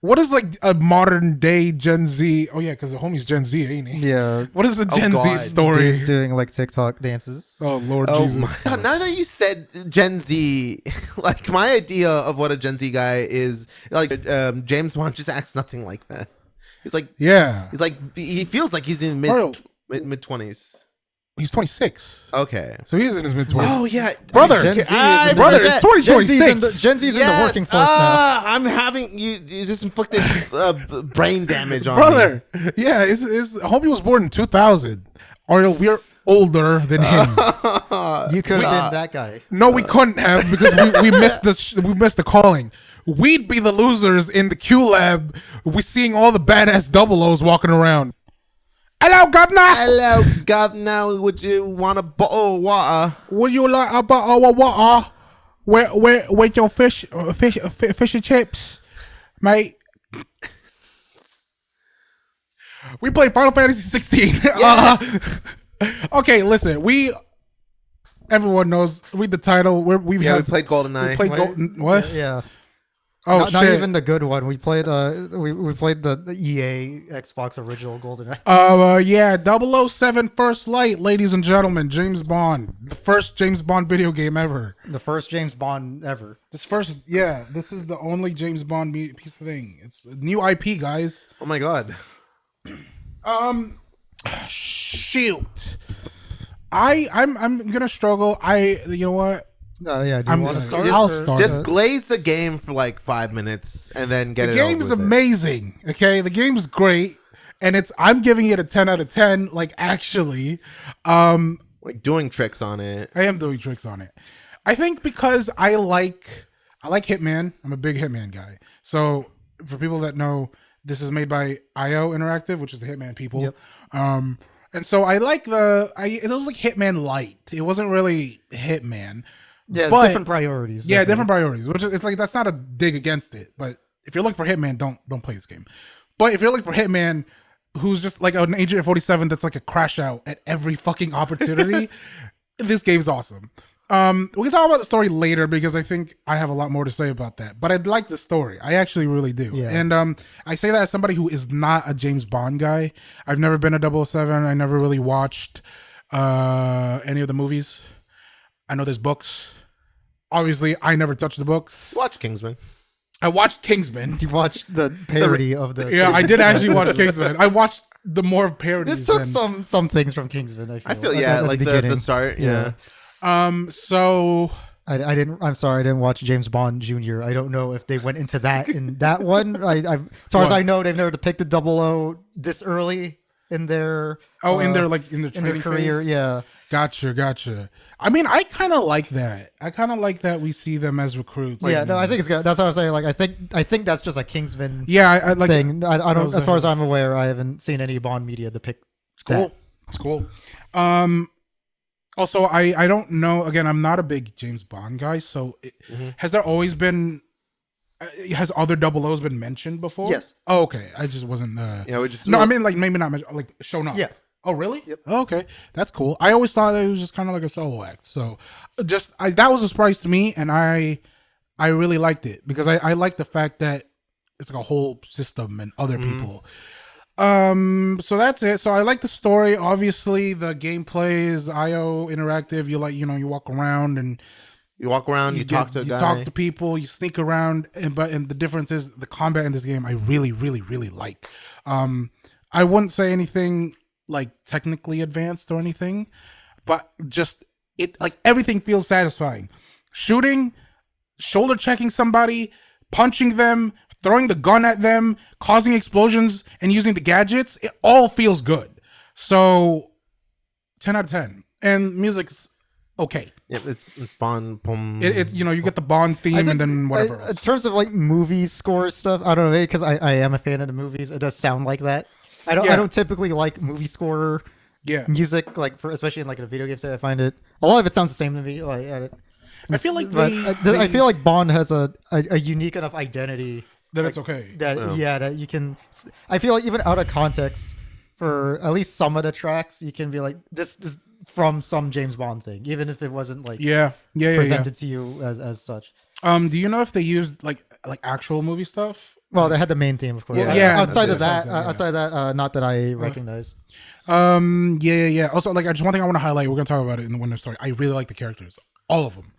What is like a modern day Gen Z? Oh yeah, because the homie's Gen Z, ain't he? Yeah. What is the Gen Z God. story? Dudes doing like TikTok dances. Oh Lord Oh Jesus! my God. Now that you said Gen Z, like my idea of what a Gen Z guy is, like James Bond just acts nothing like that. He's like, Yeah, he feels like he's in Earl. mid 20s. he's 26, Okay. so he is in his mid 20s. Oh yeah, brother, Gen Z is I in the- brother, it's forget. 2026. Gen Z's in the working force now. I'm having you just inflicted brain damage on Brother, yeah, his homie was born in 2000. Ariel, we're older than him. You could have been that guy. No, we couldn't have because we missed we missed the calling. We'd be the losers in the Q lab. We seeing all the badass double O's walking around. Hello, governor. Hello, governor. Would you want a bottle of water? Would you like a bottle of water? Where your fish and chips, mate? We played Final Fantasy 16. Okay, listen. Everyone knows. Read the title. We played GoldenEye. We played what? Yeah. Oh not, shit! not even the good one. We played we played the EA Xbox original GoldenEye. Yeah, 007 First Light, ladies and gentlemen, James Bond, the first James Bond video game ever. The first James Bond ever. This is the only James Bond piece of thing. It's a new IP, guys. Oh my God. Shoot, I'm gonna struggle. You know what? Yeah. Do you want to start? I'll or- start. Just glaze the game for like 5 minutes and then get The it game over is with it. amazing. Okay, the game's great, and I'm giving it a 10 out of 10. Like actually, Like doing tricks on it. I am doing tricks on it. I think because I like Hitman. I'm a big Hitman guy. So for people that know, this is made by IO Interactive, which is the Hitman people. Yep. And so I like it was like Hitman Light. It wasn't really Hitman. Yeah, it's but- different priorities. Yeah, definitely. different priorities. Which is, it's like that's not a dig against it, but if you're looking for Hitman, don't play this game. But if you're looking for Hitman, who's just like an Agent 47 that's like a crash out at every fucking opportunity, this game's awesome. We can talk about the story later because I think I have a lot more to say about that. But I like the story. I actually really do. Yeah. And I say that as somebody who is not a James Bond guy. I've never been a 007. I never really watched any of the movies. I know there's books. Obviously, I never touched the books. Watch Kingsman. I watched Kingsman. You watched the parody of the. Yeah, I did actually watch Kingsman. I watched the more parodies. This took than- some things from Kingsman. I feel at like the beginning. start. Yeah. So I didn't. I'm sorry, I didn't watch James Bond Jr. I don't know if they went into that in that one. As far as What? I know, they've never depicted Double O this early in their. in their in their training career. phase? Yeah. Gotcha. I mean, I kind of like that. I kind of like that we see them as recruits. Yeah, no, I think it's good. That's what I was saying. Like, I think that's just a Kingsman Yeah, I like thing. I don't. was As far a- as I'm aware, I haven't seen any Bond media depict. It's cool. It's cool. Also, I don't know. Again, I'm not a big James Bond guy. So, has there always been? Has other double O's been mentioned before? Yes. Oh, okay. I just wasn't. Yeah, we just No, I mean like maybe not mentioned, like shown up. Yeah. Oh, really? Yep. Oh, okay, that's cool. I always thought it was just kind of like a solo act. So, that was a surprise to me, and I really liked it because I like the fact that it's like a whole system and other people. So that's it. So I like the story. Obviously, the gameplay is IO interactive. You walk around and you walk around, you talk to a you guy. talk to people, you sneak around, and the difference is the combat in this game I really, really, really like. I wouldn't say anything like technically advanced or anything, but just everything feels satisfying. Shooting, shoulder checking somebody, punching them, throwing the gun at them, causing explosions, and using the gadgets, it all feels good. So 10 out of 10. And music's okay. Yeah, it's Bond. Boom. You get the Bond theme and then whatever In else. terms of like movie score stuff, I don't know, because I am a fan of the movies. It does sound like that. I Yeah. don't typically like movie score Yeah. music, like especially in like a video game set. I find it a lot of it sounds the same to me. I feel like but they- I feel like Bond has a unique enough identity that it's okay. that you can. I feel like even out of context, for at least some of the tracks, you can be like, this is from some James Bond thing, even if it wasn't like Yeah. presented to you as such. Do you know if they used like actual movie stuff Well, they had the main theme, of course. Yeah. Yeah, Outside that's of that, it, yeah. not that I recognize. Yeah. Also, like, just one thing I want to highlight. We're gonna talk about it in the Winter Story. I really like the characters, all of them.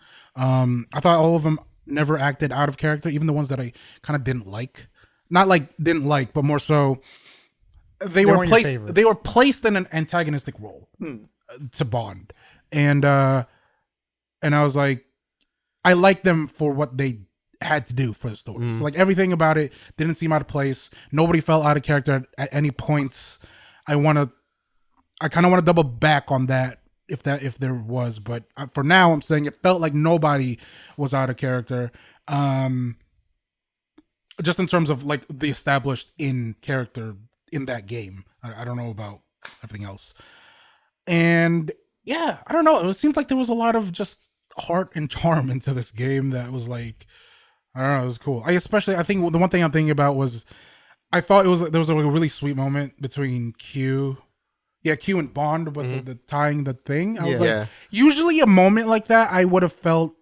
I thought all of them never acted out of character, even the ones that I kind of didn't like. Not like didn't like, but more so they were weren't your placed. favorites. They were placed in an antagonistic role to Bond, and I was like, I like them for what they had to do for the story. So like everything about it didn't seem out of place. Nobody felt out of character at any points. I kind of want to double back on that if there was, but for now I'm saying it felt like nobody was out of character. Just in terms of like the established in character in that game. I don't know about everything else. And yeah, I don't know. It seems like there was a lot of just heart and charm into this game that was like, I don't know, it was cool. I think the one thing I'm thinking about was I thought there was a really sweet moment between Q and Bond, but the tying the thing. I was Yeah. like, usually a moment like that, I would have felt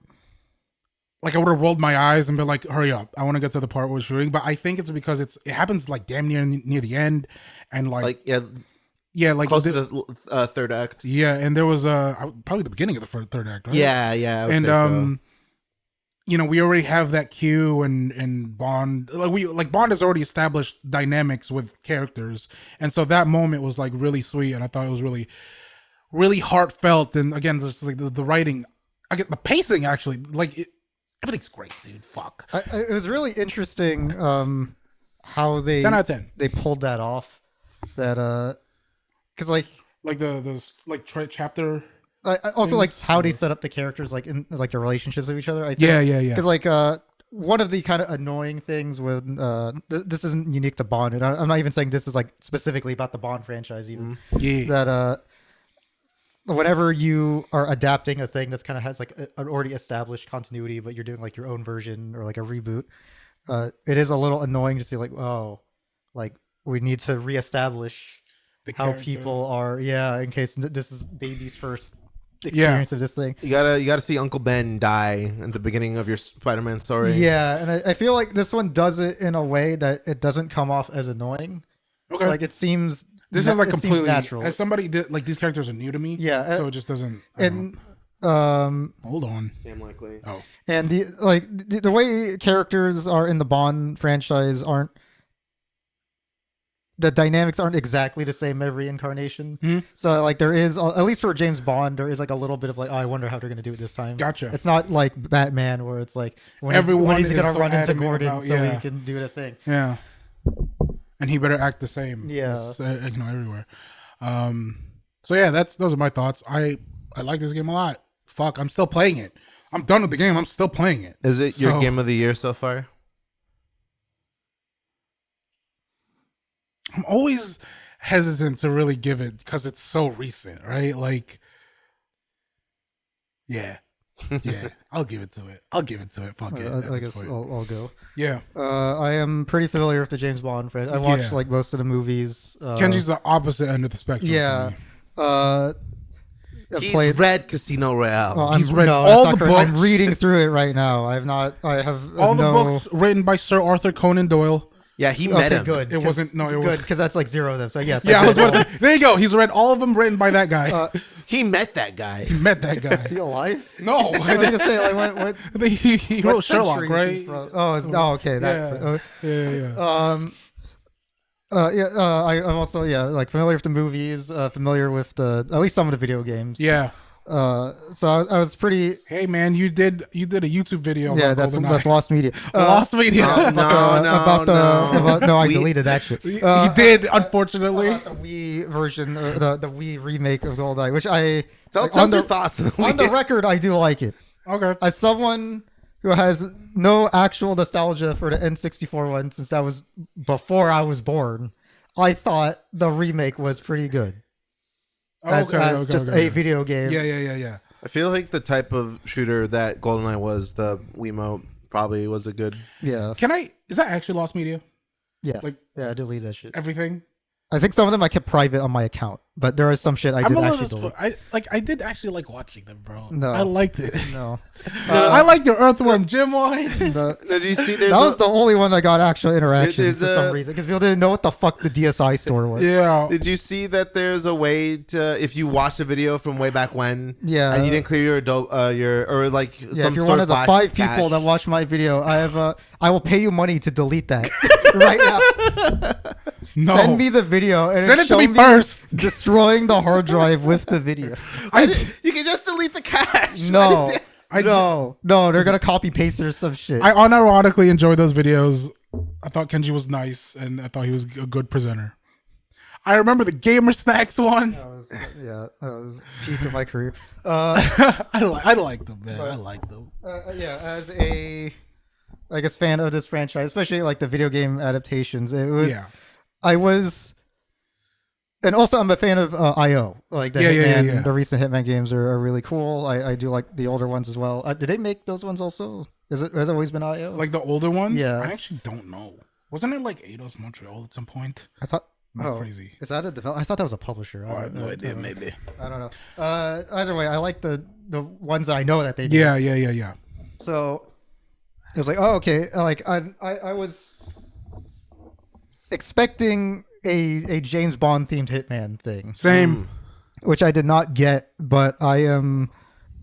like I would have rolled my eyes and been like, "Hurry up! I want to get to the part where we're shooting." But I think it's because it happens like damn near the end, and like close to the third act. yeah, and there was probably the beginning of the third act, right? Yeah, I would say so. You know, we already have that Q and Bond. Like Bond has already established dynamics with characters, and so that moment was like really sweet, and I thought it was really, really heartfelt. And again, just like the writing, I get the pacing actually, like everything's great, dude. Fuck. It was really interesting how they 10 out of 10. they pulled that off. That because like Chapter. I also like how they set up the characters like in like the relationships with each other. I think. Yeah. Because like one of the kind of annoying things when this isn't unique to Bond, and I'm not even saying this is like specifically about the Bond franchise even. Yeah. That whenever you are adapting a thing that's kind of has like an already established continuity, but you're doing like your own version or like a reboot, it is a little annoying to see like, oh, like we need to reestablish how character. people are, in case this is baby's first experience of this thing. You gotta see Uncle Ben die at the beginning of your Spider-Man story. Yeah, and I feel like this one does it in a way that it doesn't come off as annoying. Okay. Like it seems This is like it seems completely natural. as somebody did, like these characters are new to me. Yeah, So it just doesn't. and hold on. Damn likely. Oh. and the way characters are in the Bond franchise the dynamics aren't exactly the same every incarnation. Mhm. So like there is, at least for James Bond, there is like a little bit of like, oh, I wonder how they're gonna do it this time. Gotcha. It's not like Batman where it's like when Everyone he's is gonna so run into adamant Gordon about- so yeah. he can do the thing. Yeah. And he better act the same. Yeah. as, everywhere. So yeah, those are my thoughts. I like this game a lot. Fuck, I'm still playing it. I'm done with the game. I'm still playing it. Is it your So- game of the year so far? I'm always hesitant to really give it because it's so recent, right? Like, yeah, I'll give it to it. Fuck it. at I this guess point. I'll go. Yeah, I am pretty familiar with the James Bond franchise. I watched Yeah. like most of the movies. Kenji's the opposite end of the spectrum. for yeah. me. I've He's played. read Casino Royale. Well, He's I'm, read no, all that's the not correct. I'm books. reading through it right now. I have not. I have All the no- books written by Sir Arthur Conan Doyle. yeah, he met him. Good. It wasn't- no, it good was- because that's like 0 of them. So yes. Yeah, I was did. about to say. There you go. He's read all of them, written by that guy. He met that guy. He met that guy. Is he alive? No, I was gonna say like what I think he what wrote Sherlock, century is he right? from? Oh, okay. That. Yeah. I'm also like familiar with the movies, familiar with at least some of the video games. Yeah. So I was pretty. Hey man, you did a YouTube video. Yeah, about that's GoldenEye. Lost Media. Lost Media. No, I deleted that shit. He did, unfortunately. About the Wii version, or the Wii remake of GoldenEye, which I Tell like, us your thoughts. on the record, I do like it. Okay. As someone who has no actual nostalgia for the N64 one, since that was before I was born, I thought the remake was pretty good. As a video game. Yeah. I feel like the type of shooter that GoldenEye was, the Wiimote probably was a good. Yeah. Is that actually Lost Media? Yeah. Like- I delete that shit. Everything? I think some of them I kept private on my account, but there is some shit I I'm did a actually little. delete. I did actually like watching them, bro. No. I liked it. No. I liked your Earthworm Jim one. Did you see? There's That was the only one that got actual interaction There's for some reason because people didn't know what the fuck the DSi store was. Yeah. Did you see that there's a way to, if you watch a video from way back when, Yeah. and you didn't clear your or like Yeah, some if you're sort one of the flash 5 cache. people that watch my video, I will pay you money to delete that right now. No. Send me the video and Send it to show me first. destroying the hard drive with the video. You can just delete the cache. No, I no, they're gonna copy paste it or some shit. I unironically enjoyed those videos. I thought Kenji was nice, and I thought he was a good presenter. I remember the Gamer Snacks one. That was peak of my career. I like them, man. I like them. As a, I guess, fan of this franchise, especially like the video game adaptations, it was. Yeah. I was, and also I'm a fan of IO. Like the Hitman, the recent Hitman games are really cool. I do like the older ones as well. Did they make those ones also? Has it always been IO? Like the older ones? Yeah. I actually don't know. Wasn't it like Eidos Montreal at some point? I thought. Am I crazy? Is that a developer? I thought that was a publisher. I have no idea. Maybe. I don't know. Either way, I like the ones that I know that they do. Yeah. So it was like, oh, okay. Like I was expecting a James Bond themed Hitman thing, Same. which I did not get, but I am,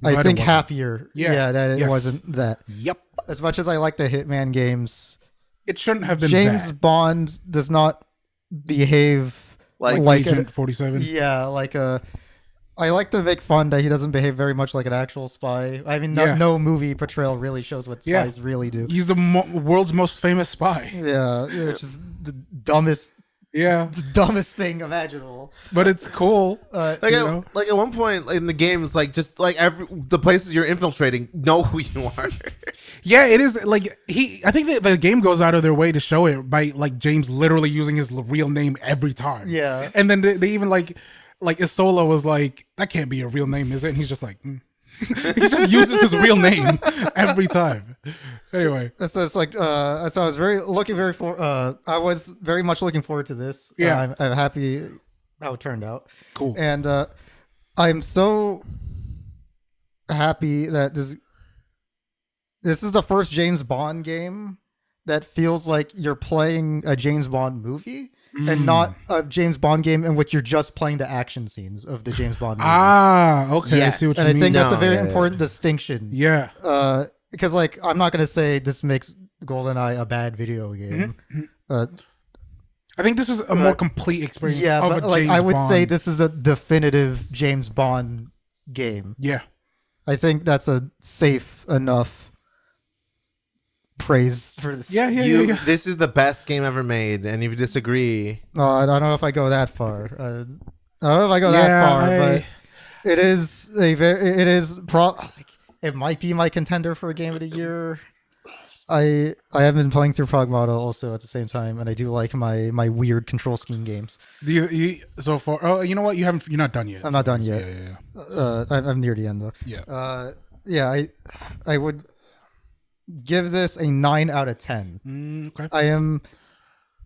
I Glad it think, wasn't. happier. Yeah. That it Yes. wasn't that. Yep. As much as I like the Hitman games, It shouldn't have been James that. Bond does not behave Like Agent 47. Yeah, like I like to make fun that he doesn't behave very much like an actual spy. I mean, Yeah. no movie portrayal really shows what Yeah. spies really do. He's the world's most famous spy. Yeah, which is the dumbest thing imaginable. But it's cool. Like You know? like at one point in the games, like just like the places you're infiltrating know who you are. Yeah, it is like I think that the game goes out of their way to show it by like James literally using his real name every time. Yeah. And then they even like Isola was like, that can't be a real name, is it? And he's just like, he just uses his real name every time. Anyway. So it's like, so I was I was very much looking forward to this. Yeah. I'm happy how it turned out. Cool. And I'm so happy that this is the first James Bond game that feels like you're playing a James Bond movie and not a James Bond game in which you're just playing the action scenes of the James Bond movie. Okay. Yes. I see what And you I mean. think that's a No, very yeah, yeah. important distinction. Yeah. Because like I'm not gonna say this makes GoldenEye a bad video game. I think this is a more complete experience Yeah, of but a like James I would Bond. say this is a definitive James Bond game. Yeah. I think that's a safe enough praise for this. Yeah. This is the best game ever made, and if you disagree, I don't know if I go that far. I don't know if I go that far, but it is it might be my contender for a game of the year. I have been playing through Prog Model also at the same time, and I do like my weird control scheme games. Do you so far? Oh, you know what? You're not done yet. I'm not done yet. Yeah. I'm near the end though. Yeah. I would give this a 9 out of 10. Okay.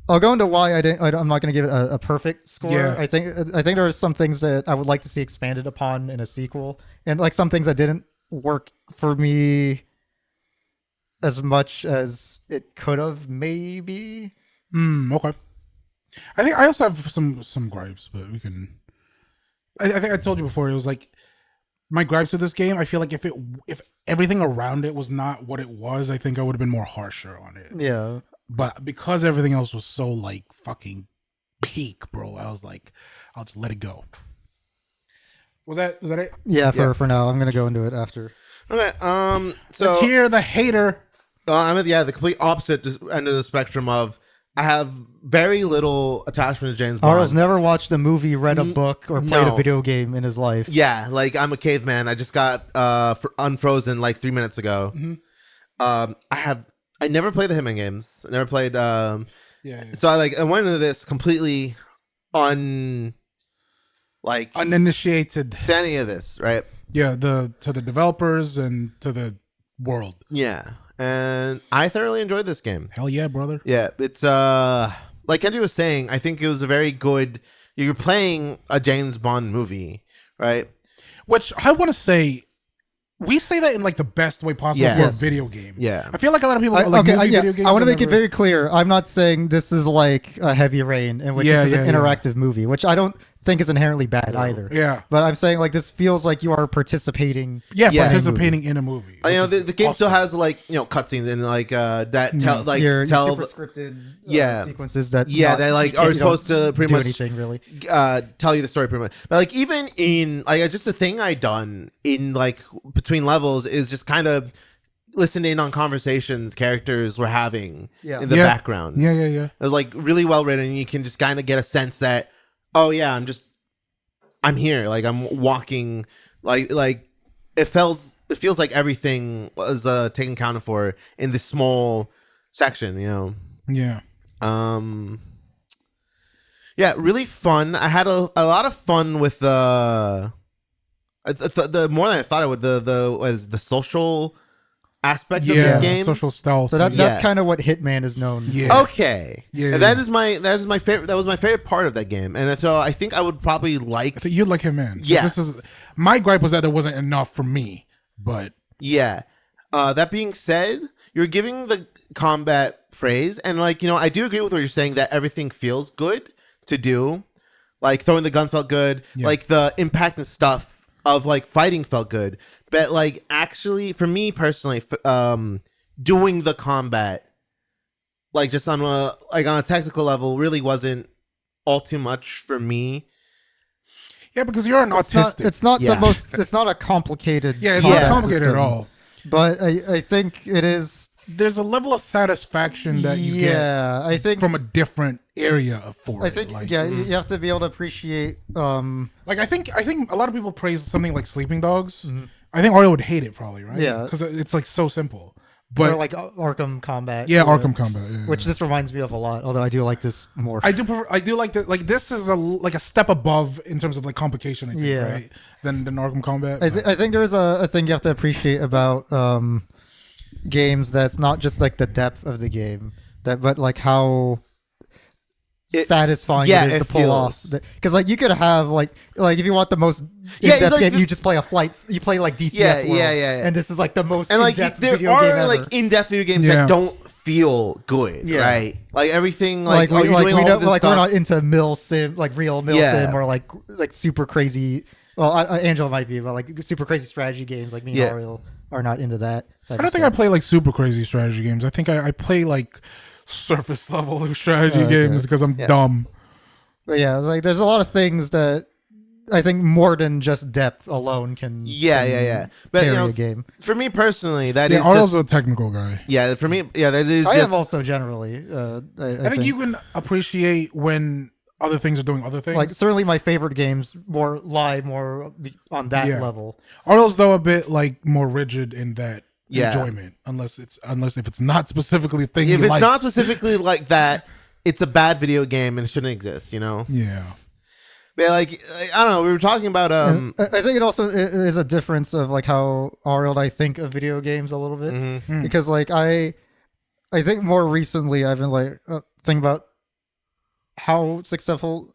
I'll go into why I'm not going to give it a perfect score. Yeah. I think there are some things that I would like to see expanded upon in a sequel, and like some things that didn't work for me as much as it could have maybe. Okay. I think I also have some gripes, but we can. I think I told you before. It was like my gripes with this game. I feel like if everything around it was not what it was, I think I would have been more harsher on it. Yeah. But because everything else was so like fucking peak, bro, I was like, I'll just let it go. Was that it? Yeah. For now, I'm gonna go into it after. okay. So Let's hear the hater. I'm at the complete opposite end of the spectrum of I have very little attachment to James Bond. Arles never watched a movie, read a book, or played a No. video game in his life. Yeah, like I'm a caveman. I just got unfrozen like 3 minutes ago. I never played the Hitman games. I never played. Yeah. So I went into this completely Uninitiated. to any of this, right? Yeah, to the developers and to the world. Yeah, and I thoroughly enjoyed this game. Hell yeah, brother. Yeah, it's like Kendrick was saying, I think it was a very good. You're playing a James Bond movie, right? Which I want to say, we say that in like the best way possible Yeah. for Yes. a video game. Yeah. I feel like a lot of people I, like okay, movie yeah, video games. I want to are make it never- very clear. I'm not saying this is like a Heavy Rain, in which Yeah, this is an yeah, yeah. interactive movie, which I don't think is inherently bad either. Yeah, But I'm saying like this feels like you are participating. yeah, Yeah. participating in a movie. You know, which is the game still awesome. has like cutscenes and like that tell like your tell super scripted Yeah. sequences that that like you are don't supposed to pretty do much anything really. tell you the story pretty much. But like even in like just the thing I done in like between levels is just kind of listen in on conversations characters were having Yeah. in the Yeah. background. Yeah, yeah, yeah. It was like really well written. And you can just kind of get a sense that, oh yeah, I'm here. Like I'm walking. Like it feels like everything was taken accounted for in this small section. Yeah. Yeah, really fun. I had a lot of fun with the more than I thought I would. The social aspect of Yeah, this game. social stealth. So that's Yeah. kind of what Hitman is known for. Yeah. Okay. Yeah, And yeah. that is my favorite. That was my favorite part of that game, and so I think I would probably like. I think you'd like him in. Yes. This is my gripe was that there wasn't enough for me, but Yeah. That being said, you're giving the combat praise, and like I do agree with what you're saying that everything feels good to do. Like throwing the gun felt good. Yeah. Like the impact and stuff of like fighting felt good. But like actually, for me personally, doing the combat, like just on a technical level, really wasn't all too much for me. yeah, because you're an autistic. It's not Yeah. the most. It's not a complicated. yeah, it's combat not complicated system, at all. But I think it is. There's a level of satisfaction that you Yeah, I get think. from a different area of Fortnite. I think like, yeah, you have to be able to appreciate. Like I think a lot of people praise something like Sleeping Dogs. I think Ario would hate it probably, right? Yeah. because it's like so simple. But But like Arkham Combat. yeah, Arkham Combat. Yeah, Which this reminds me of a lot. Although I do like this more. I do like that. Like this is like a step above in terms of like complication. I think, Yeah. right? Than Arkham Combat. I think there's a thing you have to appreciate about games that's not just like the depth of the game, but like how satisfying yeah, it is it to pull off. feels- Because like you could have like if you want the most Yeah, in-depth like game, the- you just play you play like DCS Yeah, World, yeah. and this is like the most And like in-depth there video game are ever. like in-depth video games Yeah. that don't feel good, Yeah. right? Like everything, like like, we, you're like doing we all don't this like stuff. we're not into mill sim like real mill Yeah. sim or like super crazy. Well, Angela might be, but like super crazy strategy games like me and Yeah. Ariel are not into that. I don't think I play like super crazy strategy games. I think I play like surface level strategy Okay. games because I'm dumb. But yeah, like there's a lot of things that I think more than just depth alone can Yeah. But carry a game. for me personally, that Yeah, is Ario's just a technical guy. yeah. For me, yeah, that is I just am also generally. I I think you can appreciate when other things are doing other things. like certainly my favorite games lie more on that Yeah. level. Ario's though a bit like more rigid in that Yeah. enjoyment, unless if it's not specifically a thing. if he it's likes. not specifically like that, it's a bad video game and it shouldn't exist. Yeah. But like I don't know. We were talking about And I think it also is a difference of like how Ariel and I think of video games a little bit mhm. because like I think more recently I've been like thinking about how successful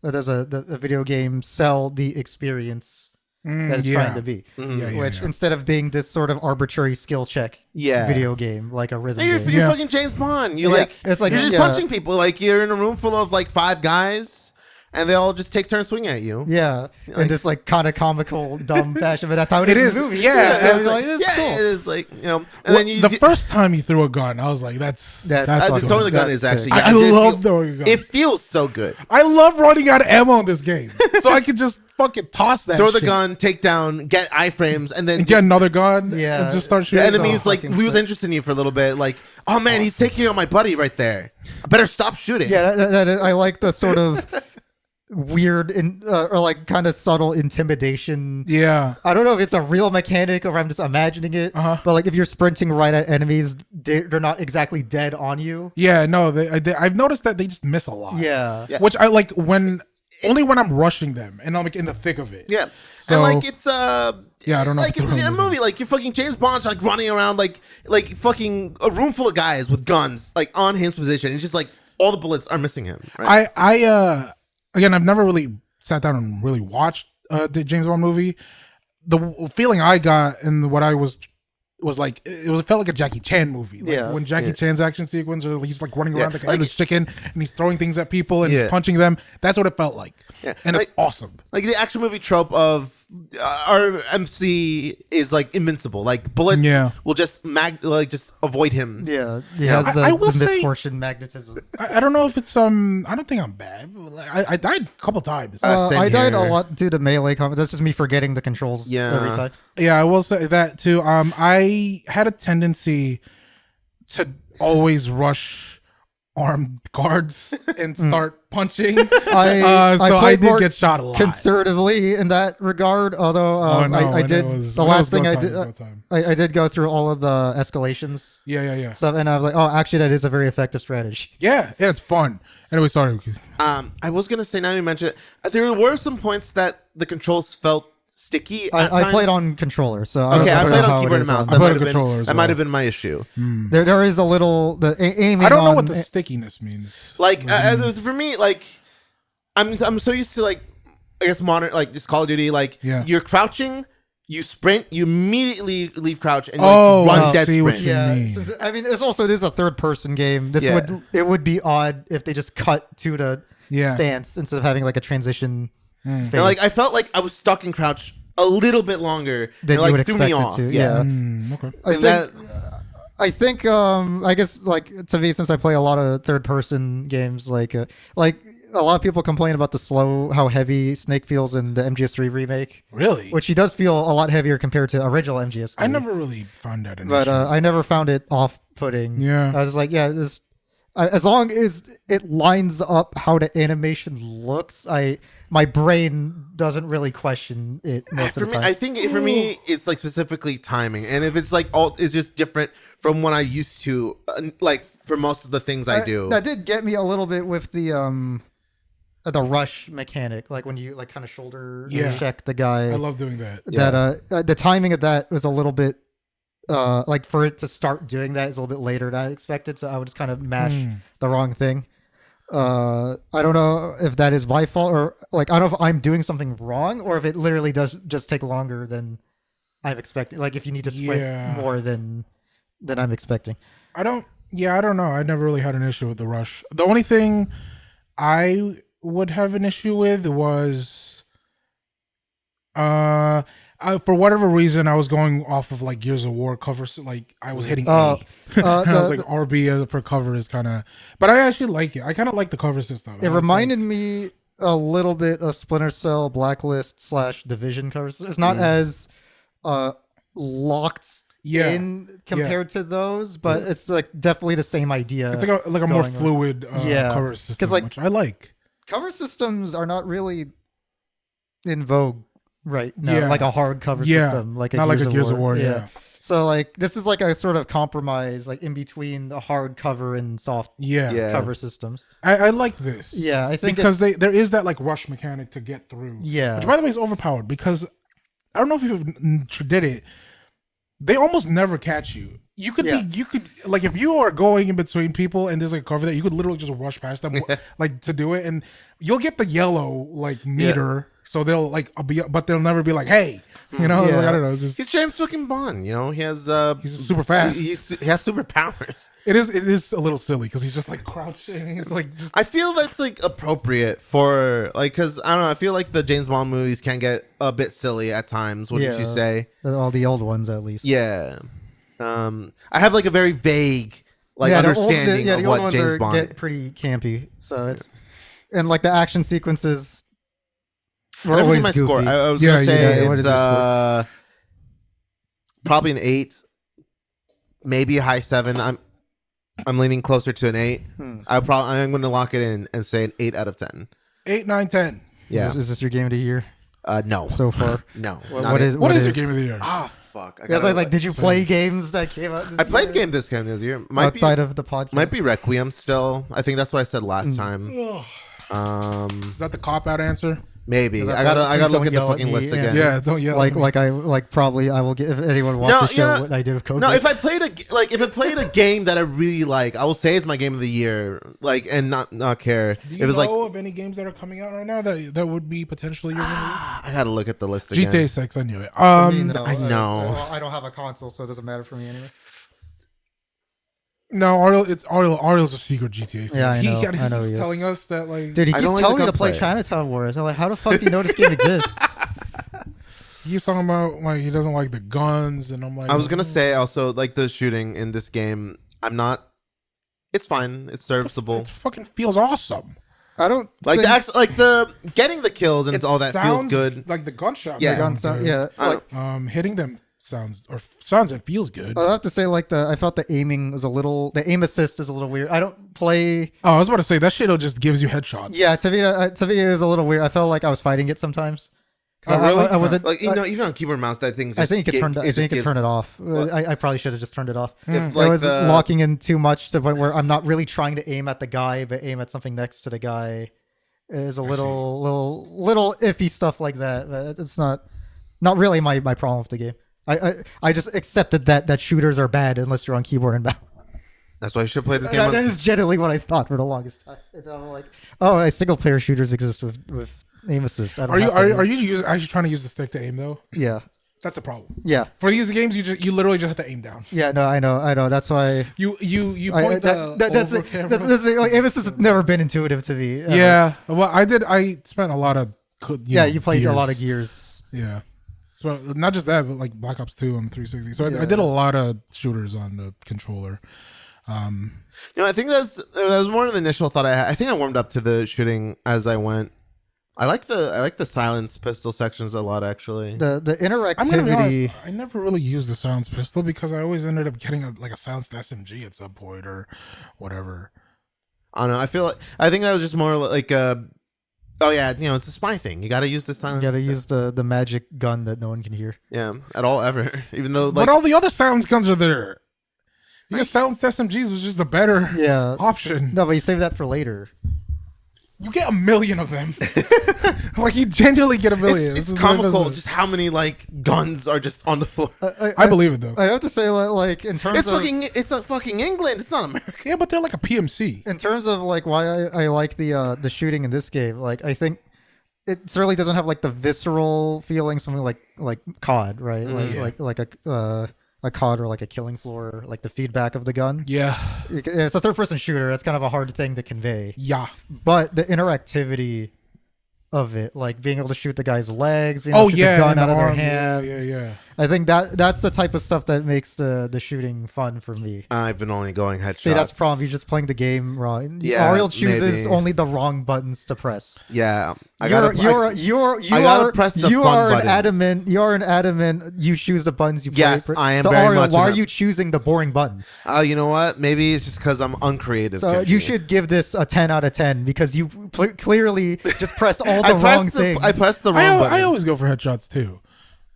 does a video game sell the experience that it's trying to be, Mhm. which instead of being this sort of arbitrary skill check Yeah. video game like a rhythm You're, game. you're Yeah. fucking James Bond. You Yeah, like it's like you're just yeah. punching people. Like you're in a room full of like 5 guys, and they all just take turns swinging at you. Yeah, Like- in this like kind of comical, dumb fashion, but that's how It it is, in the movie. yeah, and it's like, it's yeah, cool. it is like and Well, then you the first time he threw a gun, I was like, "That's That's fucking- throwing the gun that's is actually. sick. Yeah, I it did love feel- throwing a gun. It feels so good. I love running out of ammo in this game, so I could just fucking toss that. Throw the shit gun, take down, get iframes, and then and get another gun. Yeah. and just start the shooting. enemies so like fucking lose sick. interest in you for a little bit. Like, oh man, he's taking out my buddy right there. I better stop shooting. Yeah, I like the sort of weird or like kind of subtle intimidation. Yeah, I don't know if it's a real mechanic or if I'm just imagining it, Uh-huh. but like if you're sprinting right at enemies, they're not exactly dead on you. yeah. No, I've noticed that they just miss a lot. Yeah. Yeah. which I like only when I'm rushing them and I'm like in the thick of it. Yeah. So- and like it's Yeah, I don't know like if it's it's a a movie. movie. Like you're fucking James Bond's like running around like fucking a room full of guys with guns like on his position. It's just like all the bullets are missing him. Right? I again, I've never really sat down and really watched the James Bond movie. The feeling I got and what I was like, it felt like a Jackie Chan movie. Like Yeah. when Jackie Chan's action sequence, or he's like running around like a like- headless chicken and he's throwing things at people and Yeah. he's punching them. That's what it felt like. Yeah. And Like- it's awesome. Like the action movie trope of our MC is like invincible. Like bullets Yeah. will just just avoid him. Yeah, he Yeah. has the, I will the say- misfortune magnetism. I don't know if it's I don't think I'm bad. I died a couple times. Same I died a here. lot due to melee combat. That's just me forgetting the controls Yeah. every time. Yeah, I will say that too. I had a tendency to always rush armed guards and start punching. I So I played did more get shot a lot. conservatively in that regard. Although Oh, no, I and did it was- the it last was thing go I time, did. it was go time. I did go through all of the escalations Yeah. stuff, and I was like, oh, actually, that is a very effective strategy. Yeah, it's fun. Anyway, sorry. I was gonna say, now you mention it, there were some points that the controls felt sticky. at I played times. on controller, so I Okay, I don't played know how on it keyboard and is mouse. on- I played might on have been- controller as That might well. have been my issue. There is a little aiming. I don't know on, what the stickiness means. Like for me, like I'm so used to like I guess modern like just Call of Duty. Like Yeah. you're crouching, you sprint, you immediately leave crouch, and you Oh, like, run I dead see what sprint. you Yeah, mean. since- I mean, it is a third person game. This Yeah. would be odd if they just cut to the Yeah. stance instead of having like a transition. Phase. And like I felt like I was stuck in crouch a little bit longer. Than and, like, you would threw me expect it off. to, Yeah. yeah. Okay. I think I guess like to me, since I play a lot of third person games, like a lot of people complain about how heavy Snake feels in the MGS3 remake, Really? which he does feel a lot heavier compared to original MGS3. I never really found that an but issue. I never found it off putting. Yeah. I was like, yeah, as long as it lines up how the animation looks, my brain doesn't really question it most For of the me, time. I think for me, it's like specifically timing, and if it's like all is just different from what I used to, like for most of the things I do. That did get me a little bit with the rush mechanic, like when you like kind of shoulder Yeah. check the guy. I love doing that. That the timing of that was a little bit like for it to start doing that is a little bit later than I expected, so I would just kind of mash the wrong thing. I don't know if that is my fault or like I don't know if I'm doing something wrong or if it literally does just take longer than I'm expecting. Like if you need to sprint Yeah. more than I'm expecting. I don't know. I never really had an issue with the rush. The only thing I would have an issue with was for whatever reason I was going off of like Gears of War covers, like I was hitting A. And I was like RB for cover is kind of, but I actually like it. I kind of like the cover system. It reminded me a little bit of Splinter Cell, Blacklist / Division covers. It's not as locked Yeah. in compared to those, but it's like definitely the same idea. It's like a more going on. fluid Yeah. cover system, like- which I like. Cover systems are not really in vogue right now, Yeah. like a hard cover Yeah. system, like a Not Gears like a Gears of War, yeah. So like this is like a sort of compromise, like in between the hard cover and soft Yeah. Yeah. cover systems. I like this. Yeah, I think because it's- there is that like rush mechanic to get through. Yeah. Which by the way is overpowered because I don't know if you did it. They almost never catch you. You could like if you are going in between people and there's like a cover that you could literally just rush past them like to do it, and you'll get the yellow like meter, so they'll like but they'll never be like, hey, you know, Yeah. like, I don't know. It's just, He's James fucking Bond, you know. He has he's super fast. He has superpowers. It is a little silly because he's just like crouching. He's like just I feel that's like appropriate for like because I don't know. I feel like the James Bond movies can get a bit silly at times. Wouldn't you Yeah. say? all the old ones at least. Yeah. I have like a very vague like the old- understanding the of old what ones James Bond. get pretty campy. So it's and like the action sequences were I never always gave my goofy. score. I was Yeah, gonna say yeah, what it's is your score? probably an 8, maybe a high 7. I'm leaning closer to an 8. I'm going to lock it in and say an 8 out of 10. 8, 9, 10. Yeah. Is this your game of the year No. so far? No. What- not what it. is What is your game of the year? Ah, fuck. I was like, did you play games that came out? This I played year? this game this year. outside of the podcast. Might be Requiem still. I think that's what I said last time. Is that the cop out answer? Maybe Please I gotta don't look at the yell at fucking me, list and- again. Yeah, don't yell. at me. Probably I will get if anyone wants No, to you show know- what I did with Code. No, Breath. if I played a game that I really like, I will say it's my game of the year. Like, and not care. Do If you it's know like, of any games that are coming out right now that would be potentially your winner? I gotta look at the list again. GTA 6, I knew it. For me, no, I know. I don't have a console, so it doesn't matter for me anyway. No, Ariel's a secret GTA fan. Yeah, I know. I know He's he is. telling us that like Dude, he I keeps don't like telling the me to play gunplay. Chinatown Wars. I'm like, how the fuck do you know this game exists? he's talking about like he doesn't like the guns, and I'm like, I was gonna say also like the shooting in this game. I'm not. It's fine. It's serviceable. it fucking feels awesome. I don't Like think the actual, like the getting the kills and It all that feels sounds good. Like the gunshot. Yeah. the gun sound, yeah. I Like, Hitting them sounds and feels good. I'll have to say, like I felt the aiming was the aim assist is a little weird. I don't play. Oh, I was about to say that shit just gives you headshots. Yeah, to me it is a little weird. I felt like I was fighting it sometimes. 'Cause Oh, really? I wasn't. Like even on keyboard mouse, that thing. I think you could turn. I think you could turn it off. I probably should have just turned it off. If, I like, was the- locking in too much to the point where I'm not really trying to aim at the guy, but aim at something next to the guy. Is a little iffy stuff like that. But it's not really my problem with the game. I just accepted that shooters are bad unless you're on keyboard and mouse. That's why you should play this game. That is generally what I thought for the longest time. It's all like, oh, single player shooters exist with aim assist. I don't have to- Are you actually trying to use the stick to aim though? Yeah, That's a problem. yeah, For these games, you literally just have to aim down. yeah. No, I know. That's why. You point That's over it. camera. That's it. Like, aim assist has never been intuitive to me. ever. Yeah, well, I spent a lot of. You played a lot of Gears. Yeah, so not just that, but like Black Ops 2 on 360. So Yeah. I did a lot of shooters on the controller. I think that was more of the initial thought I had. I think I warmed up to the shooting as I went. I like the silence pistol sections a lot actually. The I'm gonna be honest. interactivity. I never really used the silenced pistol because I always ended up getting a silenced SMG at some point or whatever. I don't know. I think that was just more like oh yeah, it's a spy thing. You got to use the silence. You gotta use the magic gun that no one can hear. Yeah, at all ever. Even though But all the other silenced guns are there. You get silenced SMGs was just a better Yeah. option. No, but you save that for later. You get a million of them. Like you genuinely get a million. it's This is comical what it is. just how many like guns are just on the floor. I believe it though. I have to say, like in terms It's of fucking England. It's not America. Yeah, but they're like a PMC. in terms of like why I like the shooting in this game, like I think it certainly doesn't have like the visceral feeling, something like COD, right? Like a COD or like a Killing Floor, like the feedback of the gun. Yeah. It's a third person shooter. That's kind of a hard thing to convey. Yeah. But the interactivity of it, like being able to shoot the guy's legs, being able to shoot the gun and out the of their arm. hand. Yeah. I think that's the type of stuff that makes the shooting fun for me. I've been only going headshots. See, that's the problem. You're just playing the game wrong. Yeah, Ariel chooses maybe. only the wrong buttons to press. Yeah, I You gotta press the fun buttons. You are an adamant. You choose the buttons you play. Yes, I am So very Ariel, much why an- are you choosing the boring buttons? You know what? Maybe it's just because I'm uncreative. So Kenji. you should give this a 10 out of 10 because you clearly just pressed all the I wrong pressed things. I pressed the wrong button. I always go for headshots too.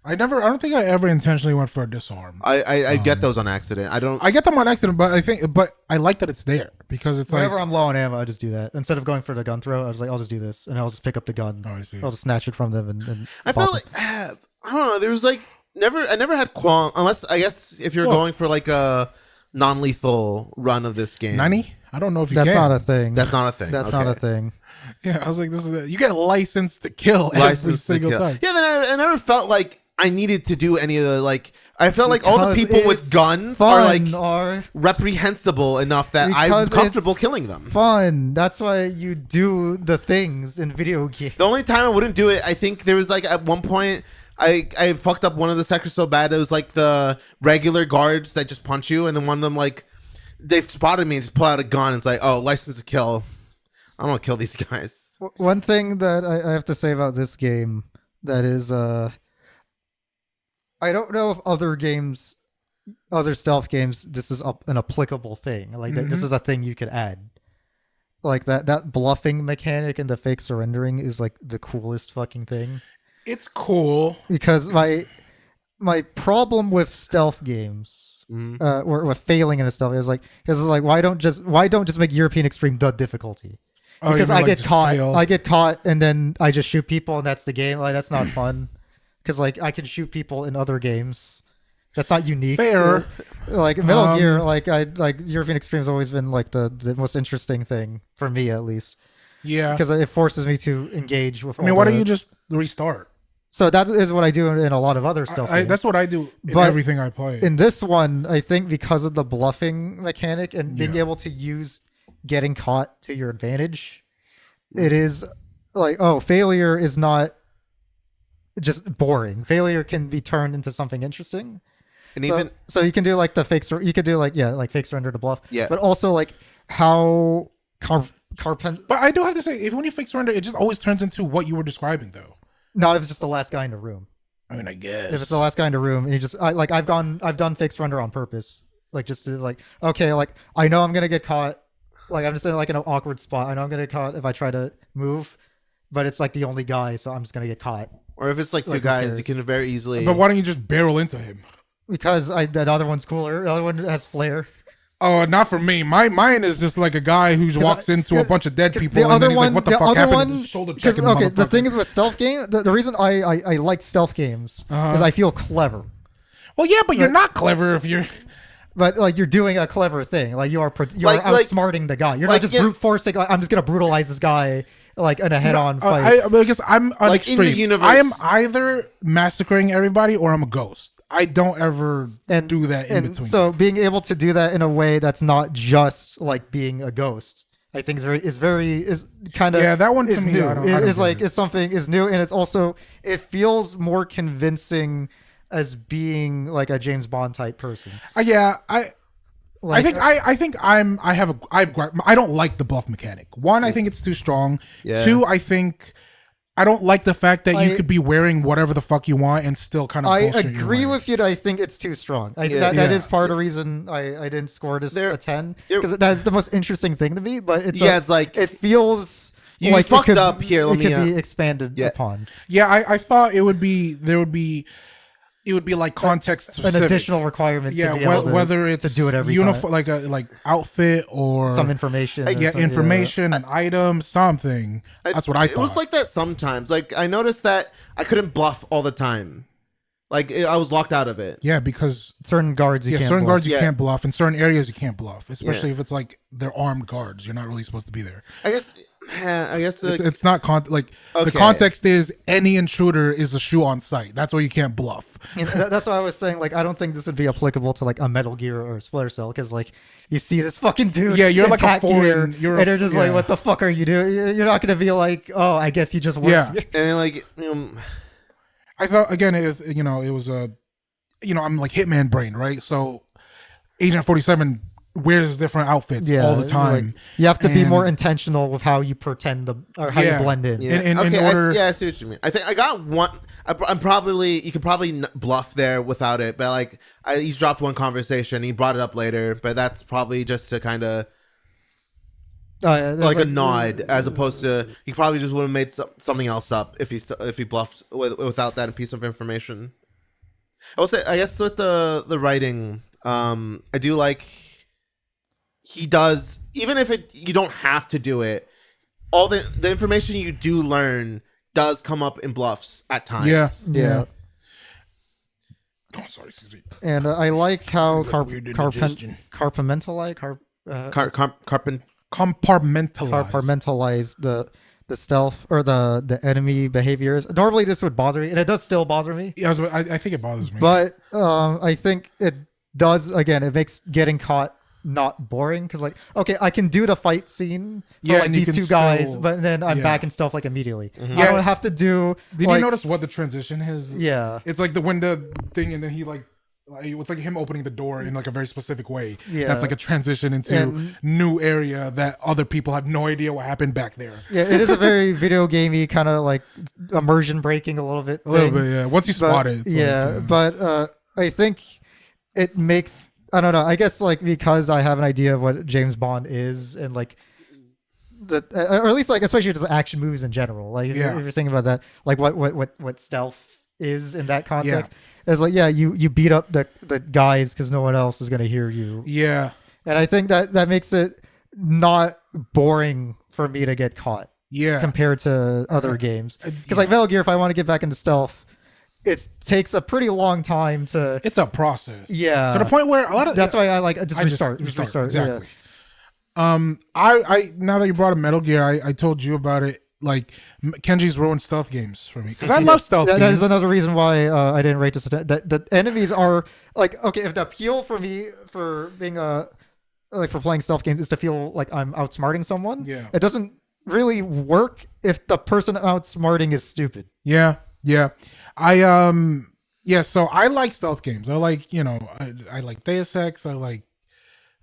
I don't think I ever intentionally went for a disarm. I get those on accident. I don't. I get them on accident, but I like that it's there because it's Whenever like I'm low on ammo, I just do that. Instead of going for the gun throw, I was like, I'll just do this, and I'll just pick up the gun. Oh, I see. I'll just snatch it from them and I pop felt it. like I don't know. There was like I never had qualm unless I guess if you're Well- going for like a non-lethal run of this game. 90. I don't know if you That's can. not a thing. That's not a thing. That's Okay. not a thing. Yeah, I was like, this is you get license to kill every License to single kill. time. Yeah, then I never felt like I needed to do any of the like. I felt like all the Because people with it's guns are like Fun, or reprehensible enough that Because I'm it's comfortable killing them. fun. That's why you do the things in video games. The only time I wouldn't do it, I think there was like at one point I fucked up one of the sectors so bad it was like the regular guards that just punch you, and then one of them like they've spotted me and just pull out a gun. And it's like, oh, license to kill. I don't want to kill these guys. One thing that I have to say about this game that is, I don't know if other games, other stealth games, this is an applicable thing. Like that, this is a thing you could add. Like that bluffing mechanic and the fake surrendering is like the coolest fucking thing. It's cool. Because my problem with stealth games, or with failing in a stealth is like why don't just make European Extreme the difficulty? Oh, you because mean, I like, get just caught. fail? I get caught, and then I just shoot people, and that's the game. Like that's not fun. Because like I can shoot people in other games. That's not unique. Fair. Like Metal Gear, Um, like European Extreme has always been like the most interesting thing for me at least Yeah. because it forces me to engage with. I mean, all why the- don't you just restart? So that is what I do in a lot of other stuff. That's what I do in But everything I play. In this one, I think because of the bluffing mechanic and being Yeah. able to use getting caught to your advantage, it is like, oh, failure is not just boring. Failure can be turned into something interesting. And So, even so you can do like the fake. You could do like like fake surrender to bluff. Yeah. But also like how Carpenter. But I do have to say, if when you fake surrender, it just always turns into what you were describing, though. Not if it's just the last guy in the room. I mean, I guess. If it's the last guy in the room and you just I've done fake surrender on purpose. Like just to like, okay, like I know I'm gonna get caught. Like I'm just in like in an awkward spot. I know I'm gonna get caught if I try to move, but it's like the only guy, so I'm just gonna get caught or if it's like two Like, who guys, cares? you can very easily. But why don't you just barrel into him? because that other one's cooler. The other one has flair. Oh, not for me. Mine is just like a guy who walks into a bunch of dead people, The and other then he's one, like, "What the the fuck other happened?" one, And just shoulder because checking the okay, the motherfucker. thing is with stealth game, the reason I like stealth games Uh-huh. is I feel clever. Well, yeah, but you're not clever if you're. But like you're doing a clever thing, like you're Like- outsmarting the guy. You're like, not just yeah. brute forcing. Like, I'm just gonna brutalize this guy like in a head-on fight. I guess I'm an Like, in the extreme. universe- I am either massacring everybody or I'm a ghost. I don't ever and do that in and between. So being able to do that in a way that's not just like being a ghost, I think is kind of Yeah, that one to is me, new. I don't It's get like it. it's something is new, and it's also it feels more convincing as being like a James Bond type person. Yeah, I Like, think I don't like the bluff mechanic. One, I think it's too strong. Yeah. Two, I think I don't like the fact that you I- could be wearing whatever the fuck you want and still kind of. I bullshit your agree way. with you that I think it's too strong. Yeah. That Yeah. is part of the reason I didn't score this There- a 10 there- because that's the most interesting thing to me. But it's Yeah, it's like- it feels You like fucked it could, up here, let It me, could be expanded yeah. upon Yeah, I thought it would be like context an specific. additional requirement. Yeah, to be able to, whether it's to do it every uniform, like outfit or some information. or yeah, some- information, an item, something. That's what I thought. It was like that sometimes. Like I noticed that I couldn't bluff all the time. Like I was locked out of it. Yeah, because certain guards you yeah, can't certain bluff. guards you Yeah. can't bluff, in certain areas you can't bluff, especially Yeah. if it's like they're armed guards. You're not really supposed to be there. I guess. Like, It's not the Okay. context is any intruder is a shoe on site. That's why you can't bluff. And that's why I was saying like I don't think this would be applicable to like a Metal Gear or a Splinter Cell because like you see this fucking dude. Yeah, you're in like a tack foreign- gear, you're a- and they're just yeah. like, what the fuck are you doing? You're not gonna be like, oh, I guess you just work. Yeah. and like I thought again, it was a, I'm like Hitman brain, right? So Agent 47 wears different outfits all the time. like, you have to be more And- intentional with how you pretend or how Yeah. you blend in. yeah. In Okay, order- I see what you mean. I think I got one. I'm probably you could probably bluff there without it, but like he's dropped one conversation. He brought it up later, but that's probably just to kind of There's like a nod, as opposed to he probably just would have made something else up if he bluffed without that piece of information. I will say, I guess with the writing, I do like he does, even if you don't have to do it, all the information you do learn does come up in bluffs at times. Yeah. Oh, sorry, excuse me. And I like how Weird indigestion. compartmentalize the stealth or the enemy behaviors. Normally this would bother me, and it does still bother me. Yeah, I think it bothers me. But I think it does. Again, it makes getting caught not boring because, like, okay, I can do the fight scene for Yeah, like and you these can two guys, still- but then I'm yeah. back in stuff like immediately. I Yeah. don't have to do. Did like, you notice what the transition is? Yeah. It's like the window thing, and then he it's like him opening the door in like a very specific way. Yeah. That's like a transition into And- new area that other people have no idea what happened back there. Yeah, it is a very video gamey kind of like immersion breaking a little bit. A little thing. bit, yeah. Once you But- spot it, it's yeah, but I think it makes, I don't know, I guess like because I have an idea of what James Bond is and like the or at least like especially just action movies in general, like if Yeah. you're thinking about that, like what stealth is in that context, it's like you beat up the guys because no one else is gonna hear you, yeah. and I think that makes it not boring for me to get caught Yeah. compared to other games. Because like Metal Gear, if I want to get back into stealth, it takes a pretty long time to. It's a process. Yeah. To the point where a lot of That's why I like just I restart. exactly. Yeah. I now that you brought up Metal Gear, I told you about it. Like Kenji's ruined stealth games for me because I love stealth That games. is another reason why I didn't rate this. That the enemies are like okay. If the appeal for me for being like for playing stealth games is to feel like I'm outsmarting someone, Yeah. it doesn't really work if the person outsmarting is stupid. Yeah, yeah. So I like stealth games. I like, I like Deus Ex, I like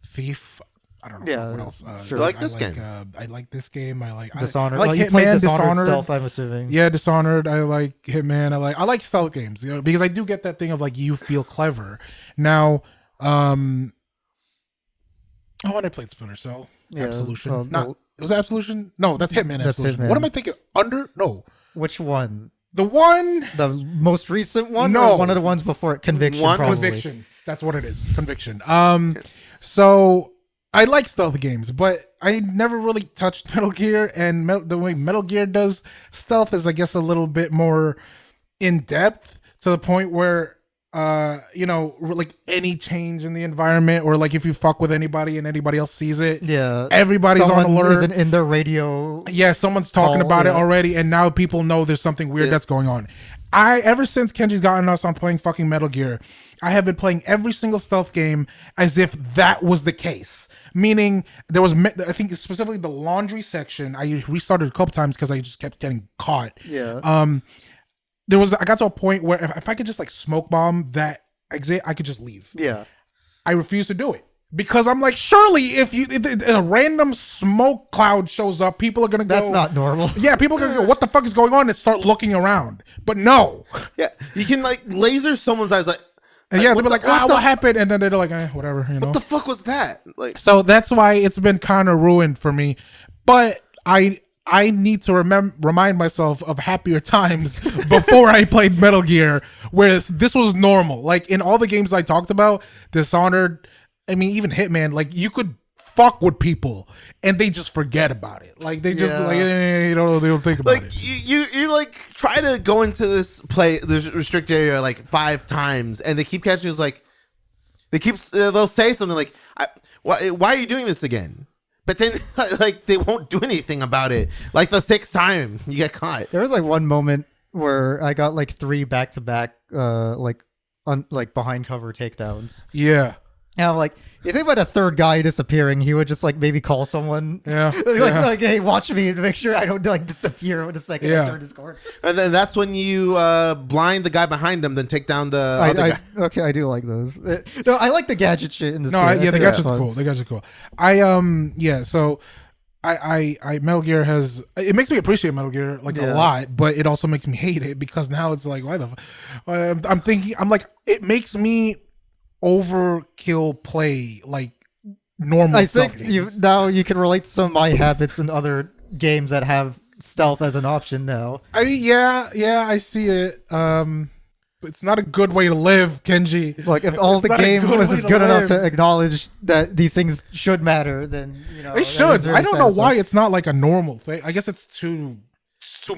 Thief. I don't know Yeah, what else. sure. You like this game? I like this game. I like Dishonored. I like you played Hitman, Dishonored stealth, I'm assuming. Yeah, Dishonored. I like Hitman. I like stealth games, because I do get that thing of like you feel clever. Now, and I played Splinter Cell. Yeah, Absolution. well, Not no. was that Absolution? No, that's Hitman. That's Absolution. Hitman. What am I thinking? No, Which one? the one. The most recent one? No. Or one of the ones before it? Conviction. One probably. Conviction. That's what it is. Conviction. So I like stealth games, but I never really touched Metal Gear, and the way Metal Gear does stealth is, I guess, a little bit more in depth to the point where, like any change in the environment, or like if you fuck with anybody and anybody else sees it, Yeah. everybody's Someone on alert. isn't in the radio. Yeah, someone's talking Call, about it yeah. already, and now people know there's something weird that's going on. Ever since Kenji's gotten us on playing fucking Metal Gear, I have been playing every single stealth game as if that was the case. Meaning, there was, I think specifically the laundry section, I restarted a couple times because I just kept getting caught. Yeah. I got to a point where if I could just like smoke bomb that exit, I could just leave. Yeah. I refuse to do it. Because I'm like, surely if a random smoke cloud shows up, people are gonna go. That's not normal. Yeah, people are gonna go, what the fuck is going on, and start looking around. But no. Yeah, you can like laser someone's eyes. Like, And yeah, they'll be what like, the- what happened? And then they're like, whatever, what the fuck was that? Like, So that's why it's been kind of ruined for me. But I need to remind myself of happier times before I played Metal Gear, where this was normal. Like in all the games I talked about, Dishonored, I mean, even Hitman, like you could fuck with people and they just forget about it. Like they just Yeah. they don't think about like it. you like try to go into this restrict area like 5 times, and they keep catching you. It's like they'll say something like, why are you doing this again? But then, like, they won't do anything about it. Like the 6th time you get caught. There was like one moment where I got like 3 back-to-back, like behind cover takedowns. Yeah. And I'm like, you think about a third guy disappearing, he would just like maybe call someone. Yeah. like, hey, watch me to make sure I don't like disappear in a second. Yeah. I turn Discord. And then that's when you blind the guy behind them, then take down the other guy. Okay, I do like those. No, I like the gadget shit in this No, game. I the think that's gadgets fun. cool. The gadgets cool. So I Metal Gear it makes me appreciate Metal Gear like a lot, but it also makes me hate it because now it's like, why the I'm like, it makes me overkill play like normal I stuff think games. you can relate to some of my habits in other games that have stealth as an option now. I mean, yeah, I see it. It's not a good way to live, Kenji. Like if all It's the not a game good was way just to good enough live. to acknowledge that these things should matter, then It that should. is really I don't know why satisfying. it's not like a normal thing. I guess it's too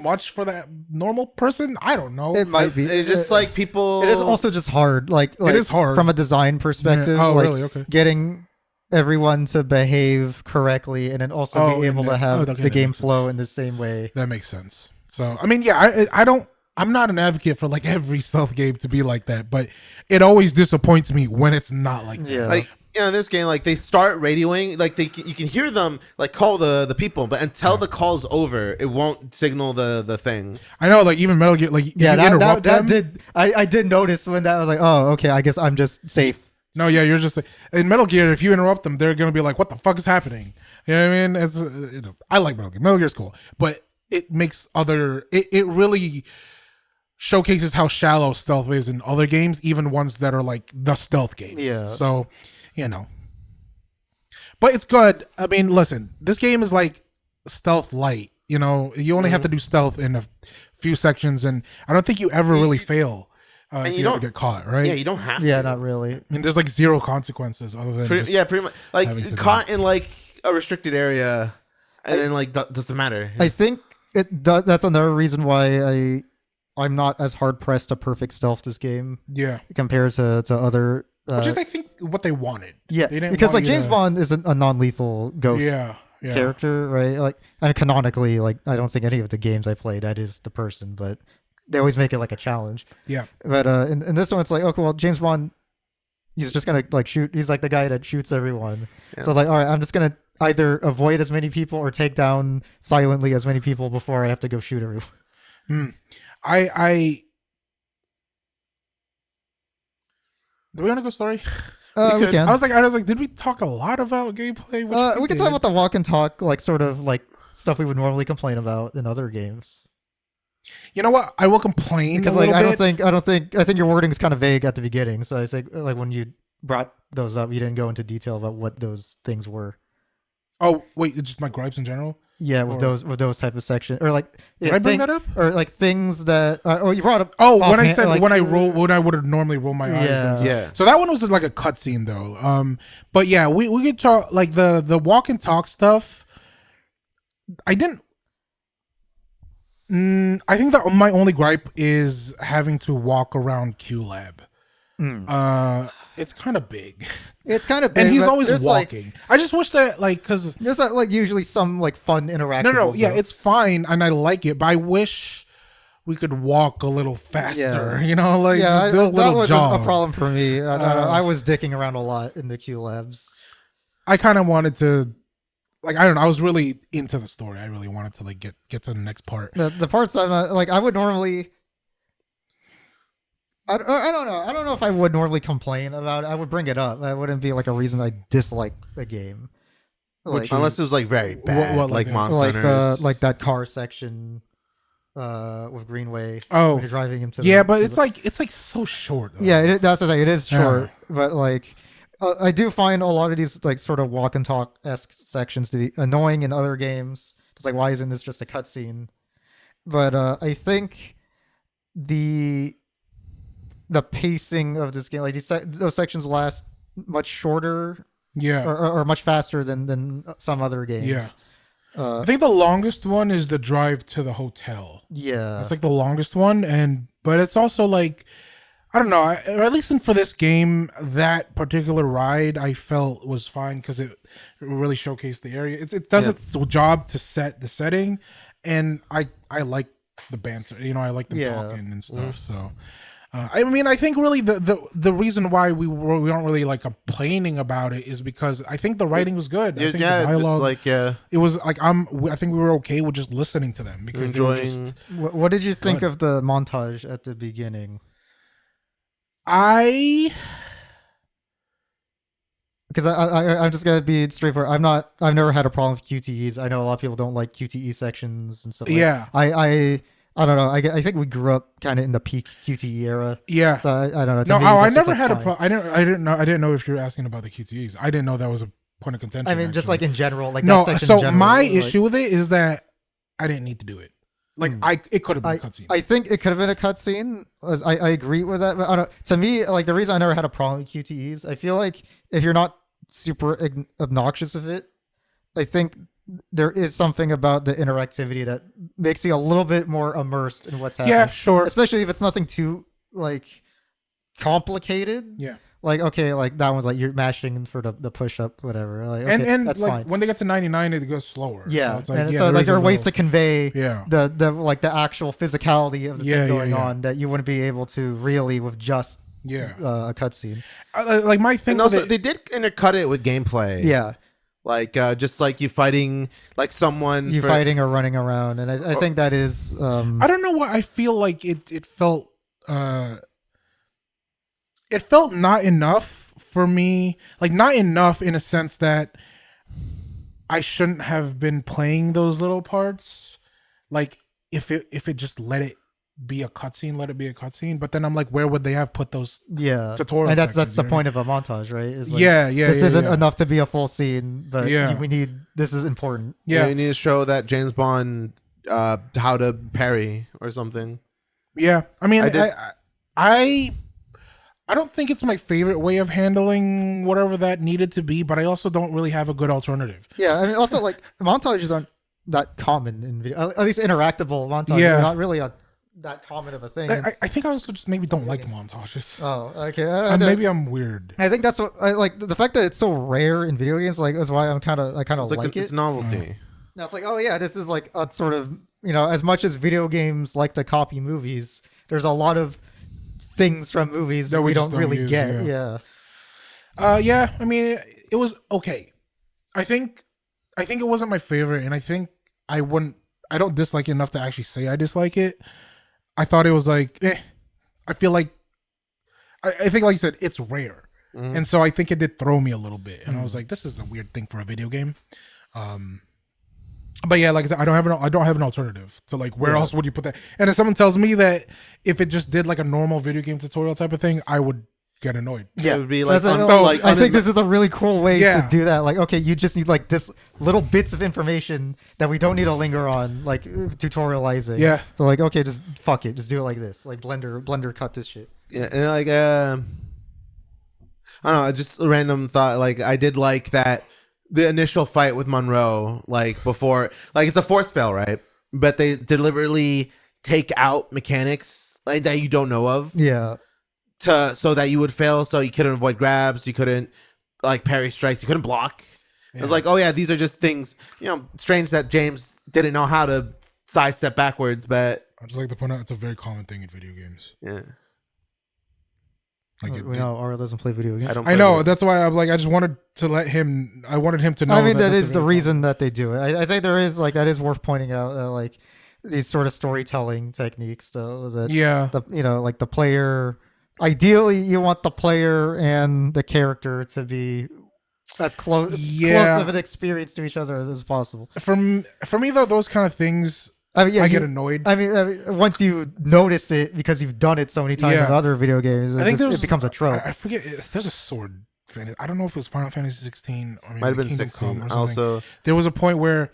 much for that normal person. I don't know. It might be. It's just like people. It is also just hard. Like It is hard. from a design perspective. Yeah. Oh, like, really? Okay. Getting everyone to behave correctly and then also Oh, be able and to then- have okay, the that game makes sense. flow in the same way. That makes sense. So I mean, yeah, I'm not an advocate for like every stealth game to be like that, but it always disappoints me when it's not like that. Yeah. Like, this game, like they start radioing, like you can hear them like call the people, but until the call's over, it won't signal the thing. I know, like even Metal Gear, like if Yeah, you interrupt that them, did. I did notice when that was like, oh, okay, I guess I'm just safe. no, yeah, you're just like, in Metal Gear. If you interrupt them, they're gonna be like, "What the fuck is happening?" You know what I mean? It's I like Metal Gear. Metal Gear's cool, but it makes it really showcases how shallow stealth is in other games, even ones that are like the stealth games. Yeah. So, but it's good. I mean, listen, this game is like stealth light. You only have to do stealth in a few sections, and I don't think you ever really fail if you you ever don't- get caught, right? Yeah, you don't have Yeah, to. not really. I mean, there's like zero consequences other than just, Pretty much. Like having to do caught in like a restricted area, and then like doesn't matter. I think it does. That's another reason why I'm not as hard pressed to perfect stealth this game Yeah. compared to other. Which is, I think, what they wanted. Yeah, They didn't because want like you James to- Bond isn't a non-lethal ghost Yeah. Yeah. character, right? Like, and canonically, like I don't think any of the games I play that is the person, but they always make it like a challenge. Yeah. But in this one, it's like, okay, well, James Bond, he's just gonna like shoot. He's like the guy that shoots everyone. Yeah. So it's like, all right, I'm just gonna either avoid as many people or take down silently as many people before I have to go shoot everyone. I do we want to go story? We could. can. I was like, did we talk a lot about gameplay? Which We can talk about the walk and talk, like sort of like stuff we would normally complain about in other games. You know what? I will complain Because a like little bit. I think your wording is kind of vague at the beginning. So I think like when you brought those up, you didn't go into detail about what those things were. Oh wait, it's just my gripes in general. Yeah, with Or- those type of sections, or like Did I bring that up? or like things that you brought up. Oh, when I offhand, said like, when I would have normally roll my eyes. Yeah. then. Yeah. So that one was just like a cutscene though. But yeah, we could talk like the walk and talk stuff. I didn't. I think that my only gripe is having to walk around QLab. It's kind of big, It's kind of, and he's but always there's, walking. I just wish that like because There's not like usually some like fun interaction. no, yeah, it's fine and I like it, but I wish we could walk a little faster. Yeah. You know, like yeah, just do a that little was jog. a problem for me. I was dicking around a lot in the Q labs. I kind of wanted to, like, I don't know. I was really into the story. I really wanted to like get to the next part. The parts I'm not, like I would normally. I don't know. I don't know if I would normally complain about it. I would bring it up. That wouldn't be like a reason I dislike the game. Like, Unless it was like very bad, what, like like, Monster like Hunters. like that car section with Greenway. Oh, when you're driving him to yeah, the, but to it's like so short. Though. yeah, that's the thing. It is Yeah. short, but like I do find a lot of these like sort of walk and talk esque sections to be annoying in other games. It's like, why isn't this just a cutscene? But I think the pacing of this game, like those sections last much shorter yeah. or much faster than some other games. Yeah. I think the longest one is the drive to the hotel. Yeah. That's like the longest one, but it's also like I don't know, or at least for this game, that particular ride I felt was fine because it really showcased the area. It does its job to set the setting, and I like the banter. You know, I like them talking and stuff. So. I mean, I think really the reason why we aren't really like complaining about it is because I think the writing was good. I think the dialogue, just like it was like I think we were okay with just listening to them because they were enjoying. just. What did you think Good. of the montage at the beginning? Because I'm just gonna be straightforward. I've never had a problem with QTEs. I know a lot of people don't like QTE sections and stuff. Yeah. I don't know. I think we grew up kind of in the peak QTE era. Yeah. So I don't know. To No, me, I that's just, never like, had a fine. problem. I didn't know if you were asking about the QTEs. I didn't know that was a point of contention. I mean, just actually. like in general, like no. that section So in general, my like, issue with it is that I didn't need to do it. Like it could have been a cutscene. I think it could have been a cutscene. I agree with that, but I don't. To me, like the reason I never had a problem with QTEs, I feel like if you're not super obnoxious of it, I think there is something about the interactivity that makes you a little bit more immersed in what's happening. Yeah, sure. Especially if it's nothing too like complicated. Yeah. Like okay, like that one's like you're mashing for the push up, whatever. Like, okay, And that's like fine. when they get to 99, it goes slower. Yeah, So it's like, and yeah, so like is there a are ways to little- convey Yeah. the like the actual physicality of the Yeah, thing yeah, going yeah. on that you wouldn't be able to really with just Yeah. a cutscene. Like my thing And with also, it, they did intercut it with gameplay. Yeah, like just like you fighting like someone. you for- fighting or running around, and I think that is I don't know what I feel like it felt it felt not enough for me, like not enough in a sense that I shouldn't have been playing those little parts. Like if it just let it be a cutscene, let it be a cutscene. But then I'm like, where would they have put those? yeah tutorial and that's sections, the you know? point of a montage, right? Is like, Yeah, this yeah, isn't yeah. enough to be a full scene, but Yeah. we need this is important. Yeah, you need to show that James Bond how to parry or something. yeah. I mean, I did- I don't think it's my favorite way of handling whatever that needed to be, but I also don't really have a good alternative. Yeah, I mean, also like montages aren't that common in video, at least interactable montages. Yeah. They're not really that common of a thing. I think I also just maybe don't like montages. Oh, okay. Maybe I'm weird. I think that's what I like. The fact that it's so rare in video games, like, is why I kind of It's like it's it. novelty. Now it's like, oh yeah, this is like a sort of, as much as video games like to copy movies, there's a lot of things from movies that we just don't really use, get. yeah. Yeah. Yeah, I mean, it was okay. I think it wasn't my favorite, and I think I don't dislike it enough to actually say I dislike it. I thought it was like, I feel like, I think like you said, it's rare. And so I think it did throw me a little bit. And I was like, this is a weird thing for a video game. But yeah, like I said, I don't have an alternative to like where else would you put that? And if someone tells me that if it just did like a normal video game tutorial type of thing, I would get annoyed. Yeah, it would be So like, that's I think this is a really cool way to do that. Like, okay, you just need like this little bits of information that we don't need to linger on, like tutorializing. Yeah. So like, okay, just fuck it, just do it like this. Like Blender cut this shit. Yeah, and like I don't know, just a random thought. Like I did like that the initial fight with Monroe, like before, like it's a force fail, right? But they deliberately take out mechanics like that you don't know of, Yeah. so that you would fail, so you couldn't avoid grabs, you couldn't like parry strikes, you couldn't block. It was like, oh yeah, these are just things. Strange that James didn't know how to sidestep backwards, but I just like to point out it's a very common thing in video games. yeah, Like We know Aura doesn't play video games. I I know that's why I'm like I just wanted to let him. I wanted him to know. I mean, that that's is a the very reason that they do it. I think there is like that is worth pointing out. Like these sort of storytelling techniques, though. That common- Yeah, like the player. Ideally, you want the player and the character to be as close of an experience to each other as possible. for me though, those kind of things I mean, yeah, I get annoyed. I mean, once you notice it because you've done it so many times Yeah. in other video games, I think it becomes a trope. I forget. There's a sword. I don't know if it was Final Fantasy 16 or maybe might have been Kingdom 16. Come or something. Also, There was a point where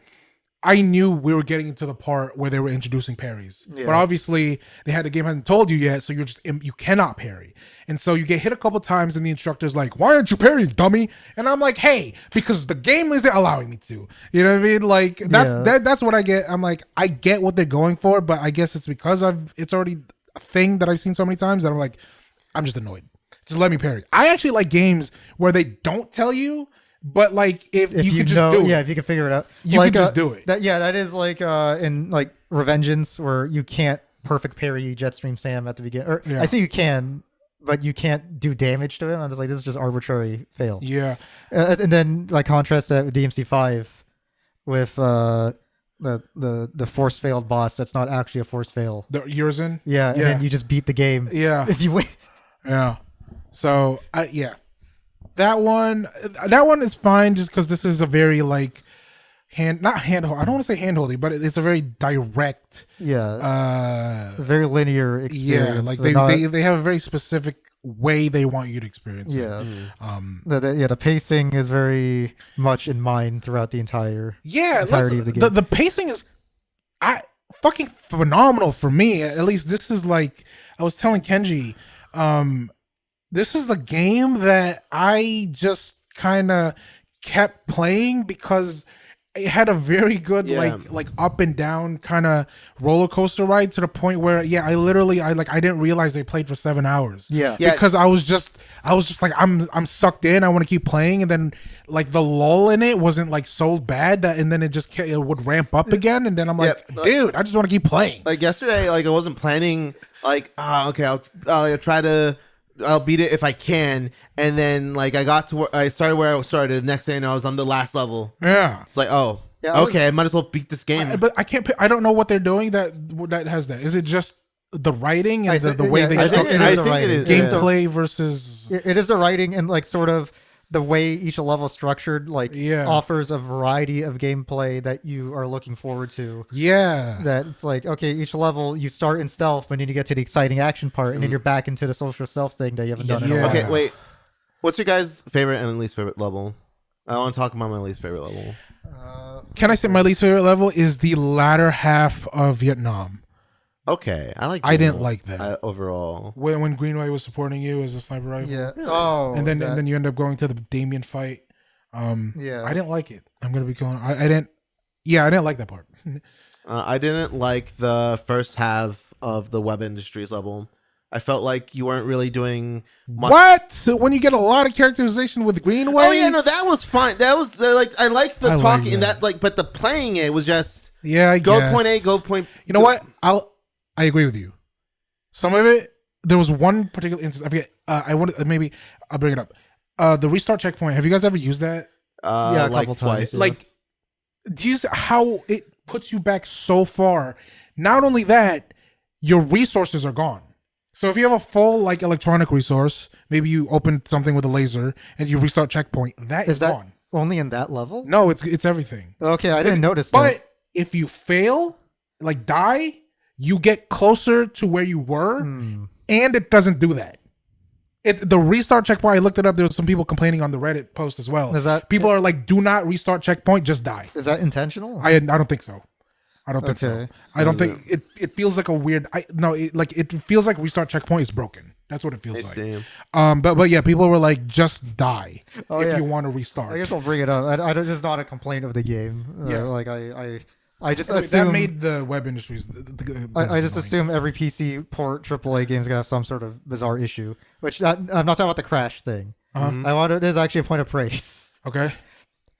I knew we were getting into the part where they were introducing parries, Yeah. but obviously the game hadn't told you yet, so you cannot parry, and so you get hit a couple times, and the instructor's like, "Why aren't you parrying, dummy?" And I'm like, "Hey, because the game isn't allowing me to." You know what I mean? Like that's what I get. I'm like, I get what they're going for, but I guess it's because it's already a thing that I've seen so many times that I'm like, I'm just annoyed. Just let me parry. I actually like games where they don't tell you. But like if you could just do it, yeah, if you can figure it out, You like, can just do it. That is like in like Revengeance where you can't perfect parry Jetstream Sam at the beginning. Or Yeah. I think you can, but you can't do damage to him. I'm just like, this is just arbitrary fail. Yeah, And then like contrast that with DMC5 with the force failed boss that's not actually a force fail. the years in. Yeah, and then you just beat the game. Yeah, If you win. yeah. So that one is fine just because this is a very like not handhold. I don't want to say handholdy, but it's a very direct. Yeah. Very linear experience. Yeah, like They're they have a very specific way they want you to experience it. Yeah. The pacing is very much in mind throughout the entirety of the game. The pacing is fucking phenomenal for me. At least this is like I was telling Kenji, this is the game that I just kind of kept playing because it had a very good like up and down kind of roller coaster ride to the point where I didn't realize they played for 7 hours. Yeah. Because I was just like I'm sucked in. I want to keep playing, and then like the lull in it wasn't like so bad and then it would ramp up again, and then I'm like, dude, I just want to keep playing. like yesterday, like I wasn't planning. Like, okay, I'll try to. I'll beat it if I can, and then like I got to where I started where I started. The next day, I was on the last level. Yeah. It's like, oh, okay, I might as well beat this game. But I can't. I don't know what they're doing that has that. Is it just the writing and the way they I think it is gameplay versus? It is the writing and like sort of the way each level is structured. Like offers a variety of gameplay that you are looking forward to. Yeah. That it's like, okay, each level you start in stealth, but then you get to the exciting action part, and then you're back into the social stealth thing that you haven't done in a while. Okay, wait. What's your guys' favorite and least favorite level? I want to talk about my least favorite level. Can I say my least favorite level is the latter half of Vietnam? okay. I like. I didn't Greenway, like that. overall. When Greenway was supporting you as a sniper rifle. Yeah. Oh. And then you end up going to the Damien fight. Yeah. I didn't like it. I'm gonna be going. I didn't. Yeah, I didn't like that part. I didn't like the first half of the Web Industries level. I felt like you weren't really doing much. What? So when you get a lot of characterization with Greenway? Oh yeah, no, that was fine. That was like I liked the I like talking and that. that like, but the playing it was just Yeah, I go guess. point A, go point. You know what? I agree with you. Some of it. There was one particular instance. I forget. I want maybe I'll bring it up. The restart checkpoint. Have you guys ever used that? Yeah, a like couple twice. times, yeah. Like, do you see how it puts you back so far? Not only that, your resources are gone. So if you have a full like electronic resource, maybe you open something with a laser and you restart checkpoint, that is Is that gone. only in that level? No, it's everything. Okay, I didn't notice that. But if you fail, like die, you get closer to where you were, and it doesn't do that. The restart checkpoint, I looked it up. There was some people complaining on the Reddit post as well. Is that- people are like, do not restart checkpoint, just die. Is that intentional? I don't think so. I don't think so. Okay. I don't think it feels like a weird. It feels like restart checkpoint is broken. That's what it feels I like. see. But yeah, people were like, just die Oh, if yeah. you want to restart. I guess I'll bring it up. I don't, it's not a complaint of the game. Yeah. Like I just Anyway, assume that made the web industries. I just assume every PC port AAA game's gonna have some sort of bizarre issue. Which I'm not talking about the crash thing. Uh-huh. It is actually a point of praise. Okay,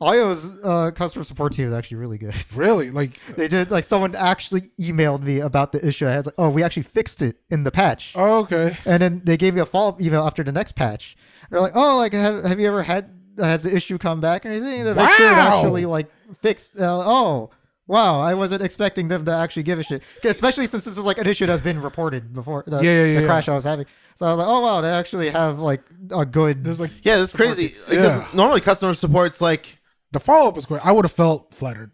IO's customer support team is actually really good. really? Like, They did like someone actually emailed me about the issue. I was like, oh, we actually fixed it in the patch. oh, okay. And then they gave me a follow-up email after the next patch. They're like, "Oh, like have you ever has the issue come back or anything?" To make sure it Wow. actually like fixed. Oh, wow! I wasn't expecting them to actually give a shit, especially since this is like an issue that's been reported before. The Yeah. crash I was having. So I was like, "Oh wow, they actually have like a good." There's like Yeah, that's crazy. Because Yeah. normally customer support's like, the follow up was great. I would have felt flattered.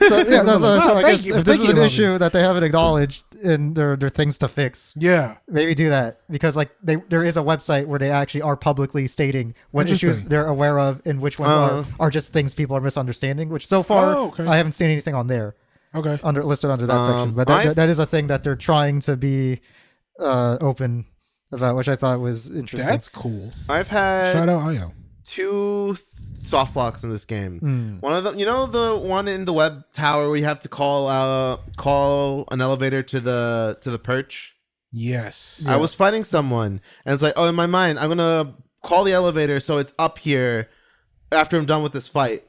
So, yeah, that's No, so I thank guess you. if this Thank is an you, issue that they haven't acknowledged and there are things to fix, Yeah. maybe do that because like there is a website where they actually are publicly stating what issues Interesting. they're aware of and which ones are just things people are misunderstanding. Which so far Oh, okay. I haven't seen anything on there Okay. listed under that section. But I've- that is a thing that they're trying to be open about, which I thought was interesting. That's cool. I've had Shout out Ayo. two soft locks in this game. Hmm. One of them, the one in the web tower where you have to call an elevator to the perch. Yes. I was fighting someone, and it's like, oh, in my mind, I'm gonna call the elevator so it's up here after I'm done with this fight,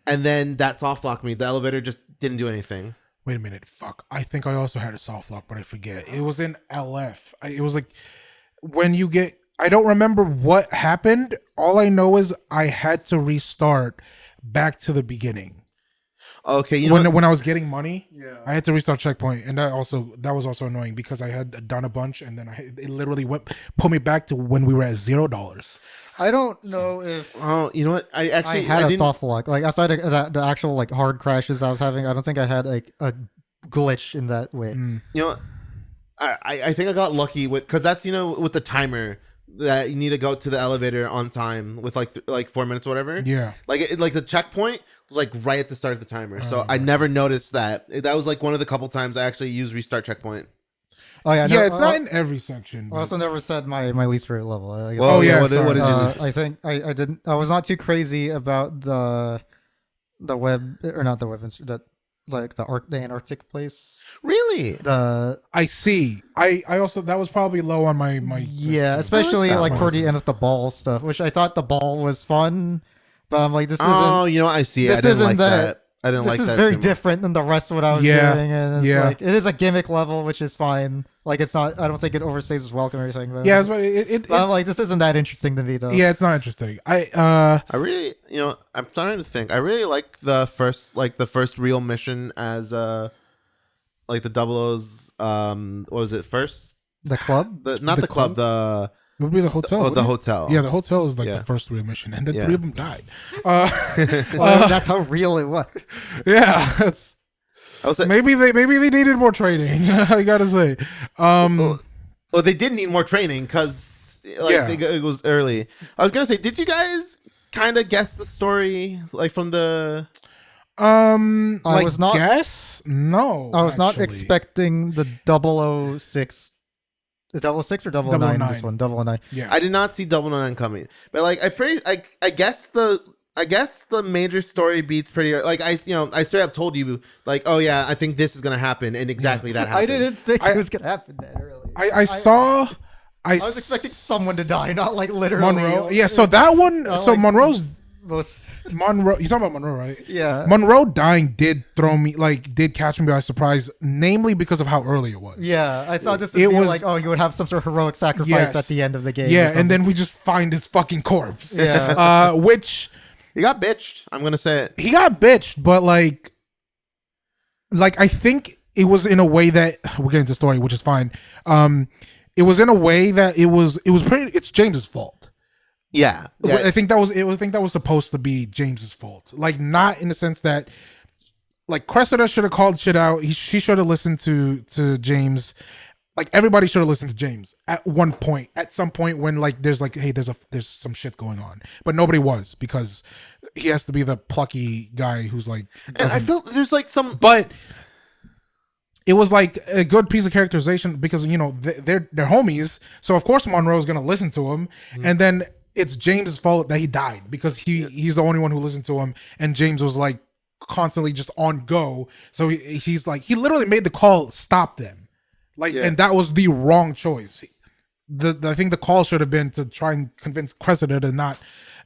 and then that soft locked me. The elevator just didn't do anything. Wait a minute. Fuck. I think I also had a soft lock, but I forget. It was in LF. It was like when you get. I don't remember what happened. All I know is I had to restart back to the beginning. Okay, you know what? When I was getting money, I had to restart checkpoint, and that was also annoying because I had done a bunch, and then it literally put me back to when we were at $0. I don't know if Oh, you know what? I I actually had a didn't- soft lock. Like outside of the actual like hard crashes I was having, I don't think I had like a glitch in that way. You know what? I think I got lucky with because that's with the timer that you need to go to the elevator on time with like 4 minutes or whatever. Yeah. Like the checkpoint was like right at the start of the timer, so I never noticed that. That was like one of the couple times I actually used restart checkpoint. Oh yeah, Yeah, no, it's not in every section. I but- also never said my least favorite level. I guess Well, Oh, yeah, what is sorry. your least- I think I didn't. I was not too crazy about the web or not the web that like the Antarctic place. Really? The I see. I also that was probably low on my yeah, especially that like one. toward the end of the ball stuff, which I thought the ball was fun, but I'm like this isn't. Oh, you know what? I see. this I didn't isn't like that- that. I didn't This like is that. very too much. different than the rest of what I was Yeah, doing, and it's yeah. like it is a gimmick level, which is fine. Like it's not. I don't think it overstays its welcome or anything. But Yeah, but it but I'm like this isn't that interesting to me though. yeah, it's not interesting. I really, I'm starting to think. I really like the first real mission as like the Double O's. What was it first? The club. Not The the club. The It would be the hotel. the wouldn't it? hotel. Yeah, the hotel is like Yeah. the first real mission, and then Yeah. 3 of them died. Well, that's how real it was. Yeah, that's I was like, maybe they needed more training. I gotta say. well, they did need more training because Yeah. it was early. I was gonna say, did you guys kind of guess the story like from the? I like was not- guess no. I was not actually. expecting the 006. The 006 or 009 this 009. one? 009. Yeah, I did not see Double Nine coming, but like I guess the major story beats pretty like I straight up told you like, oh yeah, I think this is gonna happen, and exactly that happened. I didn't think I- it was gonna happen that early. I saw. I was expecting someone to die, not like literally Monroe. Yeah, so that one. So like- Monroe's most. Monroe. You talking about Monroe, right? Yeah. Monroe dying did throw me did catch me by surprise, namely because of how early it was. Yeah, I thought this would It be was- like, oh, you would have some sort of heroic sacrifice Yes. at the end of the game. or Yeah, something. and then we just find his fucking corpse. Yeah. Which He got bitched. I'm gonna say it. he got bitched, but like I think it was in a way that we're getting to the story, which is fine. It was in a way that it was pretty. It's James's fault. Yeah. I think that was supposed to be James's fault. Like not in the sense that like Cressida should have called shit out. She should have listened to James. Like everybody should have listened to James at one point, at some point when like there's like, hey, there's some shit going on, but nobody was because he has to be the plucky guy who's like. And I doesn't- feel there's like some. but it was like a good piece of characterization because they're homies, so of course Monroe's gonna listen to him, and then it's James's fault that he died because he's the only one who listened to him, and James was like constantly just on go, so he's like he literally made the call stop them, like, and that was the wrong choice. I think the call should have been to try and convince Cressida to not.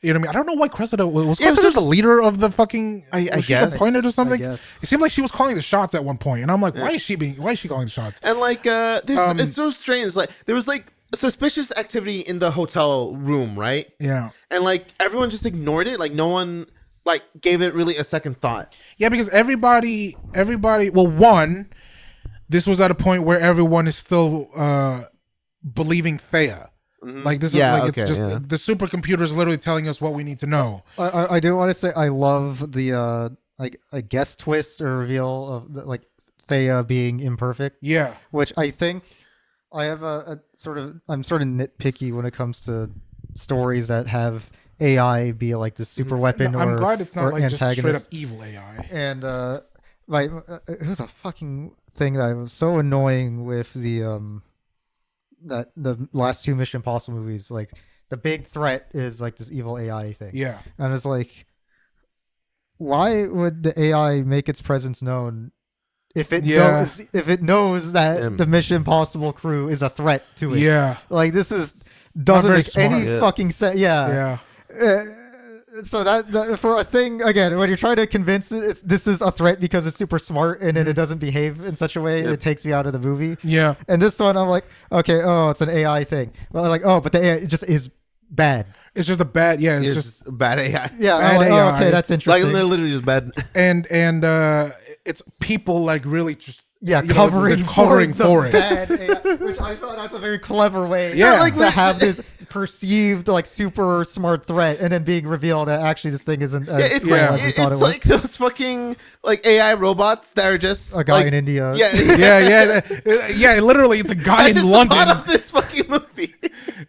You know what I mean? I don't know why Cressida was Yeah, it was Cressida just- the leader of the fucking. I was she guess. the pointer or something. guess. It seemed like she was calling the shots at one point, and I'm like, why is she calling the shots? And like, it's so strange. Like, there was like suspicious activity in the hotel room, right? Yeah, And like, everyone just ignored it. Like, no one like gave it really a second thought. yeah, because everybody. Well, one, this was at a point where everyone is still believing Thea. Like this Yeah, is like okay, it's just yeah. the supercomputer is literally telling us what we need to know. I do want to say I love the like a guest twist or reveal of like Thea being imperfect, Yeah, which I think I have a sort of I'm sort of nitpicky when it comes to stories that have AI be like the super weapon I'm or glad it's not or like just straight antagonist. up evil AI. And like it was a fucking thing that was so annoying with the that the last two Mission Impossible movies. Like the big threat is like this evil AI thing. Yeah, And it's like, why would the AI make its presence known if it knows that Yeah. the Mission Impossible crew is a threat to it? yeah, Like this doesn't very make any smart. fucking sense. Yeah. yeah. So that for a thing again, when you're trying to convince this is a threat because it's super smart and then it doesn't behave in such a way, it takes me out of the movie. Yeah, And this one, I'm like, okay, oh, it's an AI thing. Well, like, oh, but the AI just is bad. it's just a bad. Yeah, it's It's just just bad AI. Yeah, Bad I'm like, AI. oh, okay, that's Like, interesting. they're literally just bad. and it's people like really just Yeah, you know, covering, they're covering for it. bad AI, which I thought that's a very clever way. Yeah. like to have this perceived like super smart threat, and then being revealed that actually this thing isn't as It's evil Yeah. like as we thought it it's was. like those fucking like AI robots that are just A guy like, in India. Yeah, yeah. Literally, it's a guy That's in just the London. plot of this fucking movie.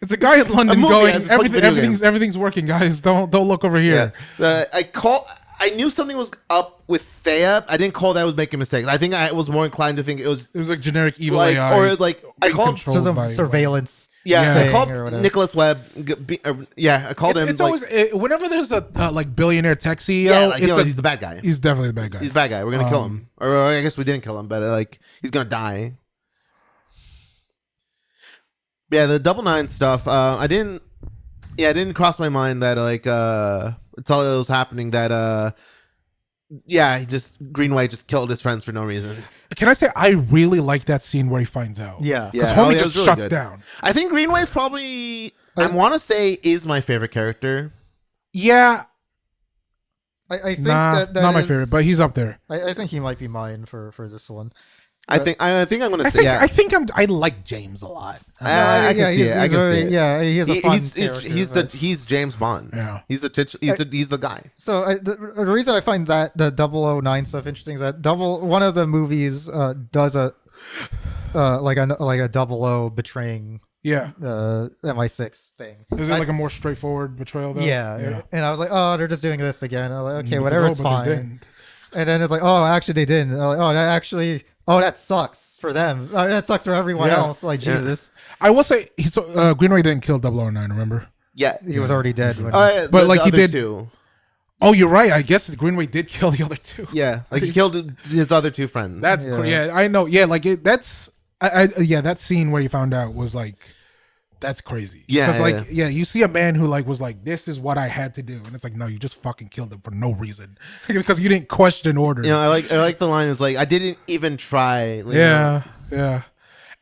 It's a guy in London movie, going. it's a fucking video Everything's working, guys. Don't look over here. Yeah. I knew something was up with Thea. I didn't call that I was making mistakes. I think I was more inclined to think it was It was like generic evil like AI. or like I being called controlled some by- surveillance. yeah, thing I called or whatever. Nicholas Webb. Yeah, I called him. It's like, always whenever there's a like billionaire tech CEO. yeah, like, it's you know, a- he's the bad guy. he's definitely the bad guy. He's the bad guy. We're gonna kill him, or I guess we didn't kill him, but like he's gonna die. Yeah, the 009 stuff. I didn't. Yeah, it didn't cross my mind that like it's all that was happening. That yeah, Greenway just killed his friends for no reason. Can I say I really like that scene where he finds out? Yeah. because Yeah, homie oh, yeah, it just was really shuts good. down. I think Greenway is probably. I want to say is my favorite character. Yeah, I think nah, that not my is- favorite, but he's up there. I think he might be mine for this one. I think I'm gonna say I yeah. think I like James a lot. I can see it. I can see it. Yeah, he has a fun He's character, but- he's James Bond. Yeah. He's he's the guy. So the reason I find that the 009 stuff interesting is that one of the movies does a like a 00 betraying Yeah, MI6 thing. is it like a more straightforward betrayal? Though? Yeah, and I was like, oh, they're just doing this again. I was like, okay, It's whatever, like, it's oh, but they fine. didn't. And then it's like, oh, actually they didn't. Oh, that actually, oh, that sucks for them. That sucks for everyone Yeah. else. Like Jesus, I will say, Greenway didn't kill 009, remember? Yeah. he was already dead. When But, like, he other did- two. Oh, you're right. I guess Greenway did kill the other two. Yeah, like he killed his other two friends. That's yeah. I know. Yeah, like yeah, that scene where you found out was like, that's crazy. Yeah, because yeah, like you see a man who like was like, this is what I had to do, and it's like, no, you just fucking killed him for no reason because you didn't question orders. I like the line is like, I didn't even try. Like, Yeah, yeah.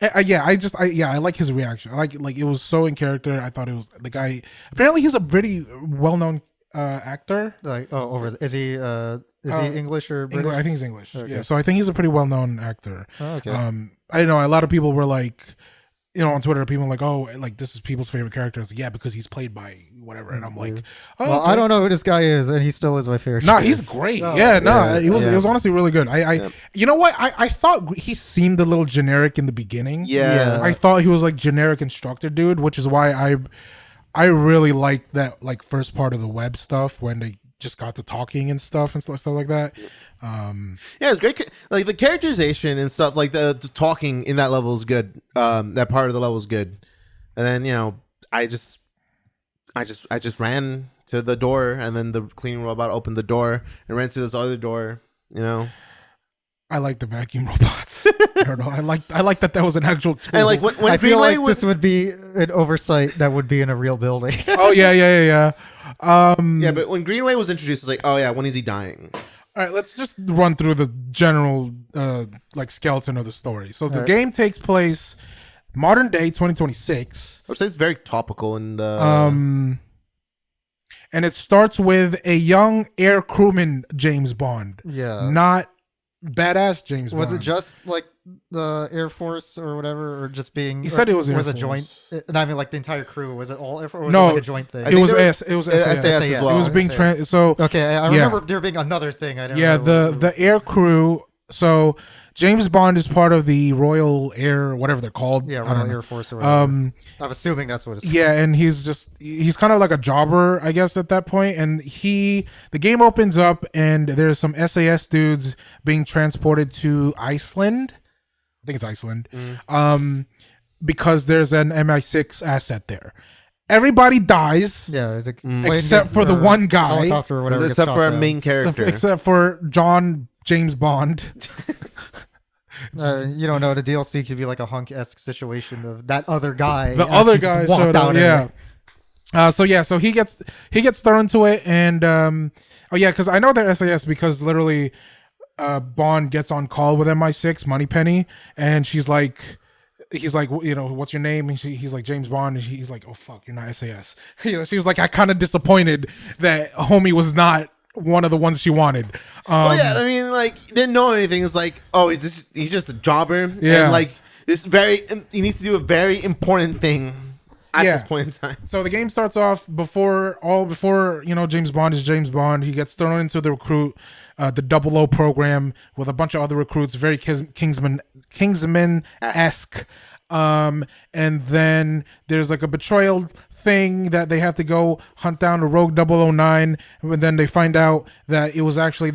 I like his reaction. I like it was so in character. I thought it was the guy. Apparently, he's a pretty well-known actor. like, oh, is he English or British? I think he's English. Okay. Yeah, so I think he's a pretty well-known actor. Oh, okay. I know a lot of people were like, on Twitter, people were like, oh, like this is people's favorite character. It's like, yeah, because he's played by whatever, and I'm like, oh, well, okay. I don't know who this guy is, and he still is my favorite. No, he's great. Oh, yeah, no, yeah, it was yeah. it was honestly really good. You know what? I thought he seemed a little generic in the beginning. Yeah. I thought he was like generic instructor dude, which is why I really liked that like first part of the web stuff when they just got to talking and stuff like that. Yeah, it's great. Like the characterization and stuff, like the talking in that level is good. That part of the level is good. And then I just ran to the door, and then the cleaning robot opened the door and ran to this other door. I like the vacuum robots. I don't know. I like that was an actual tool. And like when I feel Greenway like this would be an oversight that would be in a real building. Oh yeah. yeah, but when Greenway was introduced, it's like, oh yeah, when is he dying? All right, let's just run through the general like skeleton of the story. So the game takes place modern day 2026. I would say it's very topical in the. And it starts with a young air crewman James Bond. Yeah. Not badass James Bond. Was it just like the Air Force or whatever, or just being? He said it was Air was a Force. joint. And I mean, like the entire crew. Was it all Air Force? Or was No, it like a joint thing? I It think was there SAS. It was SAS. SAS as well. It was being so Okay, I Yeah. remember there being another thing. I don't yeah, remember the air crew. So James Bond is part of the Royal Air, whatever they're called. yeah, I don't Royal know. Air Force or whatever. I'm assuming that's what it's. Yeah, and he's kind of like a jobber, I guess, at that point. And the game opens up, and there's some SAS dudes being transported to Iceland. I think it's Iceland. Because there's an MI6 asset there. Everybody dies, Yeah, the plane except for the one guy, helicopter or whatever. Except gets for shot our down. main character. except for James Bond. You don't know, the DLC could be like a hunk-esque situation of that other guy. The other actually guy just walked showed out up. anyway. Yeah. So he gets thrown into it, and because I know they're SAS because literally, Bond gets on call with MI6 Moneypenny, and he's like, what's your name? And he's like, James Bond, and he's like, oh fuck, you're not SAS. She was like, I kind of disappointed that homie was not one of the ones she wanted. Well, yeah, I mean, like, didn't know anything. It's like, oh, he's just a jobber. Yeah. And, like, he needs to do a very important thing at this point in time. So the game starts off before James Bond is James Bond. He gets thrown into the recruit, the 00 program with a bunch of other recruits, very Kingsman-esque. And then there's like a betrayal thing that they have to go hunt down a rogue 009, and then they find out that it was actually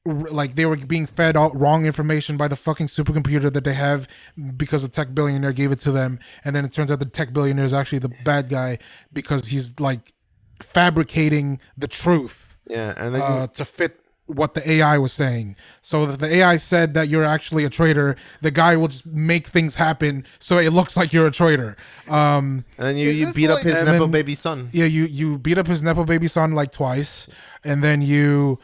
like they were being fed all wrong information by the fucking supercomputer that they have because the tech billionaire gave it to them, and then it turns out the tech billionaire is actually the bad guy because he's like fabricating the truth Yeah, and then to fit what the AI was saying. So that the AI said that you're actually a traitor, the guy will just make things happen so it looks like you're a traitor. and then you this beat up like- his and nepo then- baby son. Yeah, you beat up his nepo baby son like twice, and then you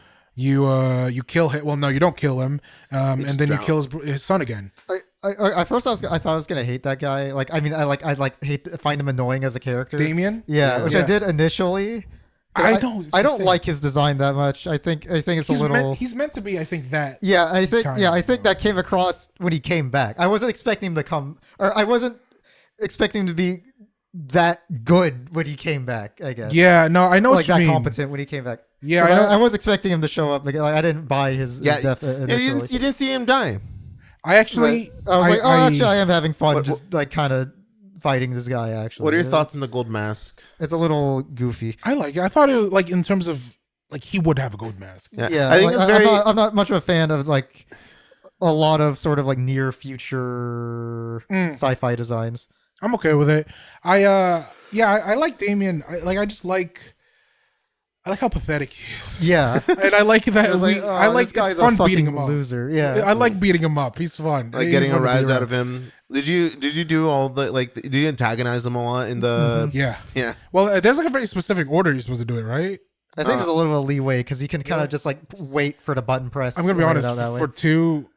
kill him. Well, no, you don't kill him, and then you drowned. kill his son again. At first, I thought I was gonna hate that guy. Like, I mean, I find him annoying as a character. Damien. Yeah, which I Yeah. did initially. But I I don't insane. like his design that much. I think it's a little. He's meant to be, I think that. Yeah, I think kind of, that came across when he came back. I wasn't expecting him to come, or I wasn't expecting him to be that good when he came back. I guess. Yeah, no, I know like what you that mean. competent when he came back. Yeah, 'Cause I know- I was expecting him to show up. Like, I didn't buy his Yeah, death yeah, initially. you didn't see him die. I actually, I was like, actually, I am having fun, just like kind of fighting this guy. Actually, What are your thoughts on the gold mask? It's a little goofy. I like it. I thought it was like in terms of like he would have a gold mask. Yeah, I think like, it's very. I'm not much of a fan of like a lot of sort of like near future sci-fi designs. I'm okay with it. I like Damien. I like how pathetic he is. Yeah, And I like that. I was like, I oh, like this guy's it's fun a fucking beating him up. loser. Yeah, I like beating him up. He's fun. Like He's getting a fun to be rise out around. of him. Did you do all the like? Did you antagonize him a lot in the? Yeah. Yeah. Well, there's like a very specific order you're supposed to do it, right? I think there's a little bit of leeway because you can kind of just like wait for the button press. I'm gonna be and honest. write it out that way. For 2,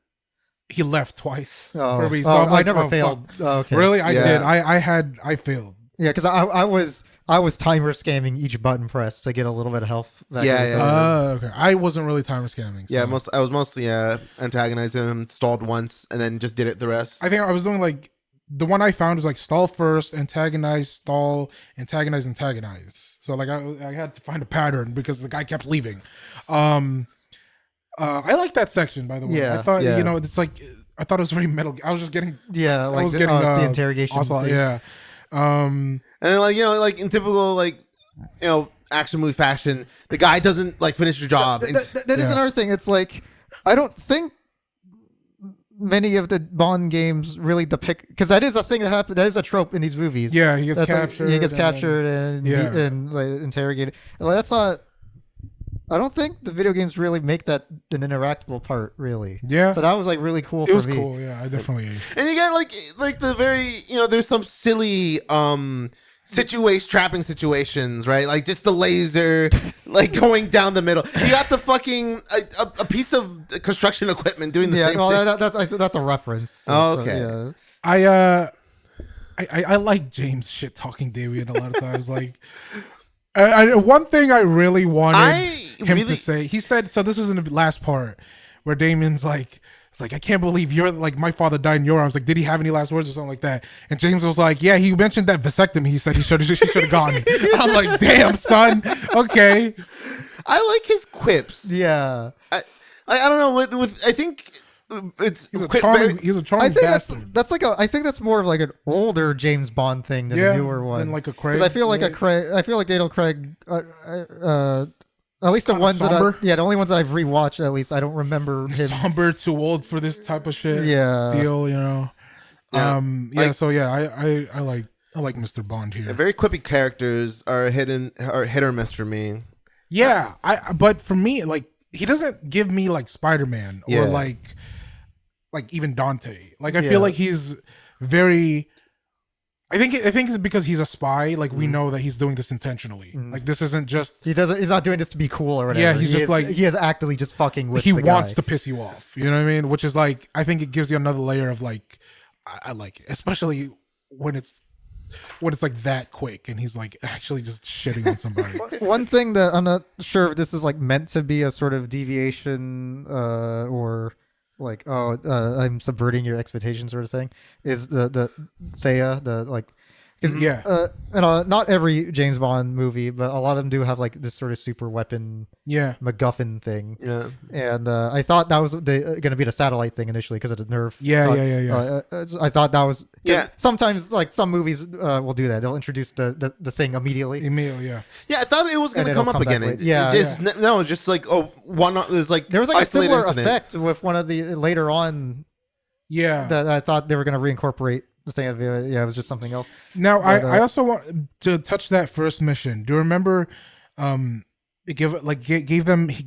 he left twice. Oh, for me. So oh, I'm like, I never oh, failed. fuck. Oh, okay. Really? I Yeah. did. I failed. Yeah, because I was timer scamming each button press to get a little bit of health. back Yeah, in the yeah. time. Okay. I wasn't really timer scamming. So. Yeah, I was mostly antagonizing him, stalled once, and then just did it the rest. I think I was doing like the one I found was like stall first, antagonize, stall, antagonize, antagonize. So like I had to find a pattern because the guy kept leaving. I like that section, by the way. Yeah. I thought Yeah. it's like I thought it was very metal. I was just getting Yeah, like was the, getting, it's the interrogation. also scene. yeah. And then, like, like in typical action movie fashion, the guy doesn't like finish the job. That is Yeah. another thing. It's like I don't think many of the Bond games really depict because that is a thing that happens. That is a trope in these movies. Yeah, he gets That's like, captured. he gets and then- captured and Yeah. and like, interrogated. And, like, that's not. I don't think the video games really make that an interactable part, really. Yeah. So that was like really cool It for was me. cool. Yeah, I definitely. And you got like the very there's some silly trapping situations, right? Like just the laser like going down the middle. You got the fucking a piece of construction equipment doing the Yeah, same well, thing. that's a reference. Oh, So, okay. yeah. I like James shit talking Damien a lot of times. Like, one thing I really wanted him to say. He said so. This was in the last part where Damien's like, "It's like I can't believe you're like my father died in your arms." Like, did he have any last words or something like that? And James was like, "Yeah, he mentioned that vasectomy. He said he should have gone." And I'm like, "Damn, son. Okay." I like his quips. Yeah. I don't know with I think it's He's a quip charming. very- He's a I charming think bastard. that's like I think that's more of like an older James Bond thing than a newer one. than like a Craig. Because I feel like right? I feel like Daniel Craig, at least the ones somber? the only ones that I've rewatched, at least I don't remember him. somber, too old for this type of shit. Yeah. deal. You know. Yeah. Like- So yeah, I like Mr. Bond here. very quippy characters are hit or miss for me. Yeah, but for me, like he doesn't give me like Spider-Man or Yeah. like even Dante. Like I Yeah. feel like he's very. I think it's because he's a spy. Like we know that he's doing this intentionally. Like this isn't just He's not doing this to be cool or whatever. Yeah, he's He just is- like- he is actively just fucking with he the wants guy. to piss you off. You know what I mean? Which is like I think it gives you another layer of like I like it, especially when it's like that quick and he's like actually just shitting on somebody. One thing that I'm not sure if this is like meant to be a sort of deviation or like I'm subverting your expectations sort of thing is the Thea the like 'cause, Yeah. not every James Bond movie but a lot of them do have like this sort of super weapon Yeah. MacGuffin thing. Yeah. And I thought that was going to be the satellite thing initially because of the nerf. Yeah. I thought that was. 'cause Yeah. Sometimes, like some movies will do that. They'll introduce the thing immediately. Emil, yeah. Yeah, I thought it was going And to come it'll up come back again. later. Yeah, No, just like one. There's like There was like a isolated similar incident. effect with one of the later on Yeah. that I thought they were going to reincorporate the thing. Yeah, it was just something else. Now, But, I also want to touch that first mission. Do you remember? It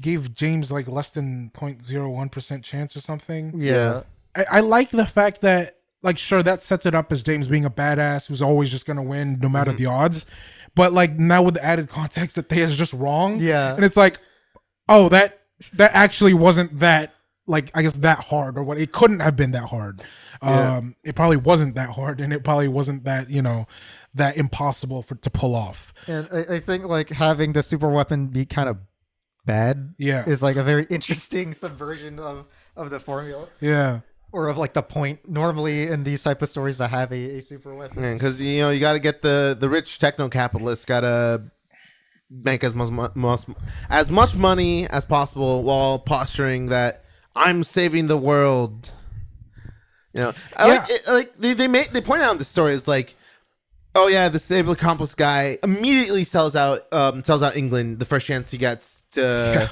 gave James like less than 0.01% chance or something. Yeah. I like the fact that like sure that sets it up as James being a badass who's always just gonna win no matter the odds, but like now with the added context that Thea's just wrong. Yeah. and it's like, oh that actually wasn't that like I guess that hard or what it couldn't have been that hard. Yeah. It probably wasn't that hard and it probably wasn't that that impossible to pull off. And I think like having the super weapon be kind of bad Yeah. is like a very interesting subversion of the formula. Yeah. Or of like the point normally in these type of stories to have a super weapon. Because you got to get the rich techno capitalists got to make as much money as possible while posturing that I'm saving the world. I Yeah. like it, they point out in the story it's like, oh yeah, the stable accomplice guy immediately sells out England the first chance he gets to.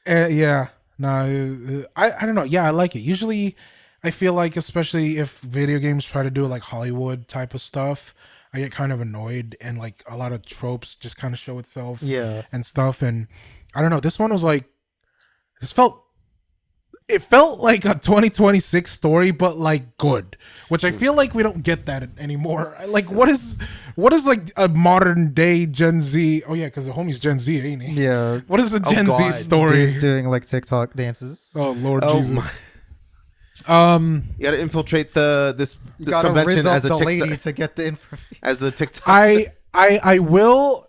Yeah. No, I don't know. Yeah, I like it. Usually, I feel like, especially if video games try to do like Hollywood type of stuff, I get kind of annoyed, and like a lot of tropes just kind of show itself Yeah. and stuff. And I don't know. This one was like, it felt like a 2026 story, but like good, which I feel like we don't get that anymore. Like, what is like a modern day Gen Z? Oh yeah, because the homie's Gen Z, ain't he? Yeah. What is a Gen Z God. story? Dudes doing like TikTok dances. Oh Lord Oh Jesus. my! Um, You got to infiltrate this Gotta convention rizz up as a the lady TikTok, to get the information. as a TikTok. I will.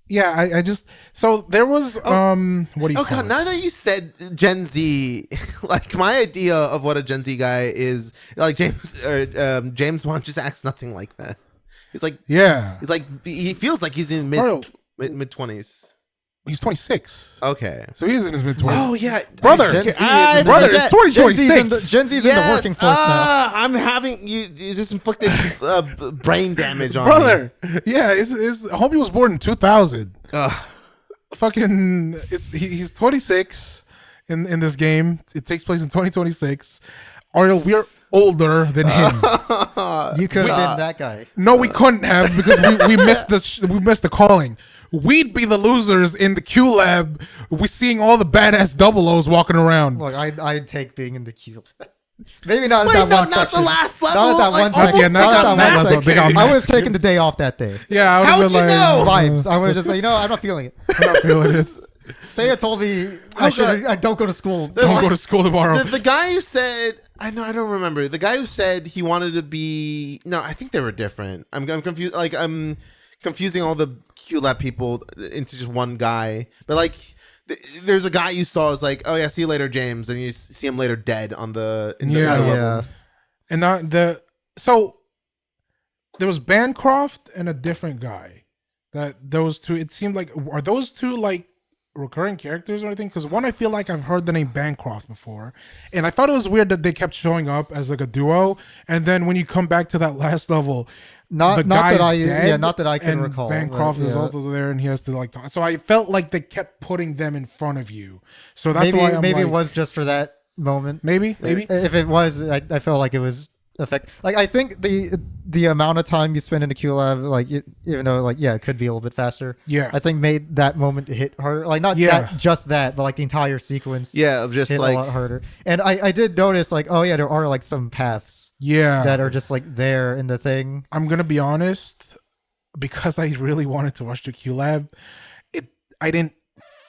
Yeah, I just so there was what do you Oh call god! it? Now that you said Gen Z, like my idea of what a Gen Z guy is, like James Wan just acts nothing like that. He's like Yeah, he feels like he's in Mario- mid 20s. he's 26, Okay. so he's in his mid 20s. Oh yeah, Brother, Gen Z is I in the- brother, it's forget. Gen Z's 2026. Gen Z's in the working force now. I'm having you just inflicted brain damage on me. Brother, yeah, his homie was born in 2000. Ugh. Fucking, he's 26 in this game. It takes place in 2026. Ariel, we're older than him. You could have been that guy. No, we couldn't have, because we missed we missed the calling. We'd be the losers in the Q Lab. We seeing all the badass double O's walking around. Look, I'd take being in the queue. Maybe not Wait, at that no, one not section. the last level. Not at that like, one almost section. Yeah, not Not that at that level. one They got section. I would have massacred. taken the day off that day. Yeah, I would How'd have been you like, know? Vibes. I would have just like, I'm not feeling it. I'm not feeling it. They had told me Oh, I don't go to school. Don't go to school tomorrow. The guy who said, I don't remember. The guy who said he wanted to be, no, I think they were different. I'm confused. Like, I'm confusing all the QLab people into just one guy. But like, there's a guy you saw is like, oh yeah, see you later, James, and you see him later dead on the Yeah. level. Yeah. And not so there was Bancroft and a different guy. That those two, it seemed like, are those two like recurring characters or anything? Because one, I feel like I've heard the name Bancroft before, and I thought it was weird that they kept showing up as like a duo, and then when you come back to that last level, Not the that guy's I dead, not that I can and recall. Bancroft but, is yeah. also there, and he has to like talk. So I felt like they kept putting them in front of you. So that's maybe why I'm maybe like, it was just for that moment. maybe. If it was, I felt like it was like I think the amount of time you spend in a QLab, like even though like it could be a little bit faster. Yeah. I think made that moment hit harder. Like not Yeah. just that, but like the entire sequence. Yeah, of just hit a like, lot harder. And I did notice like there are like some paths Yeah. that are just like there in the thing. I'm gonna be honest, because I really wanted to rush to QLab, I didn't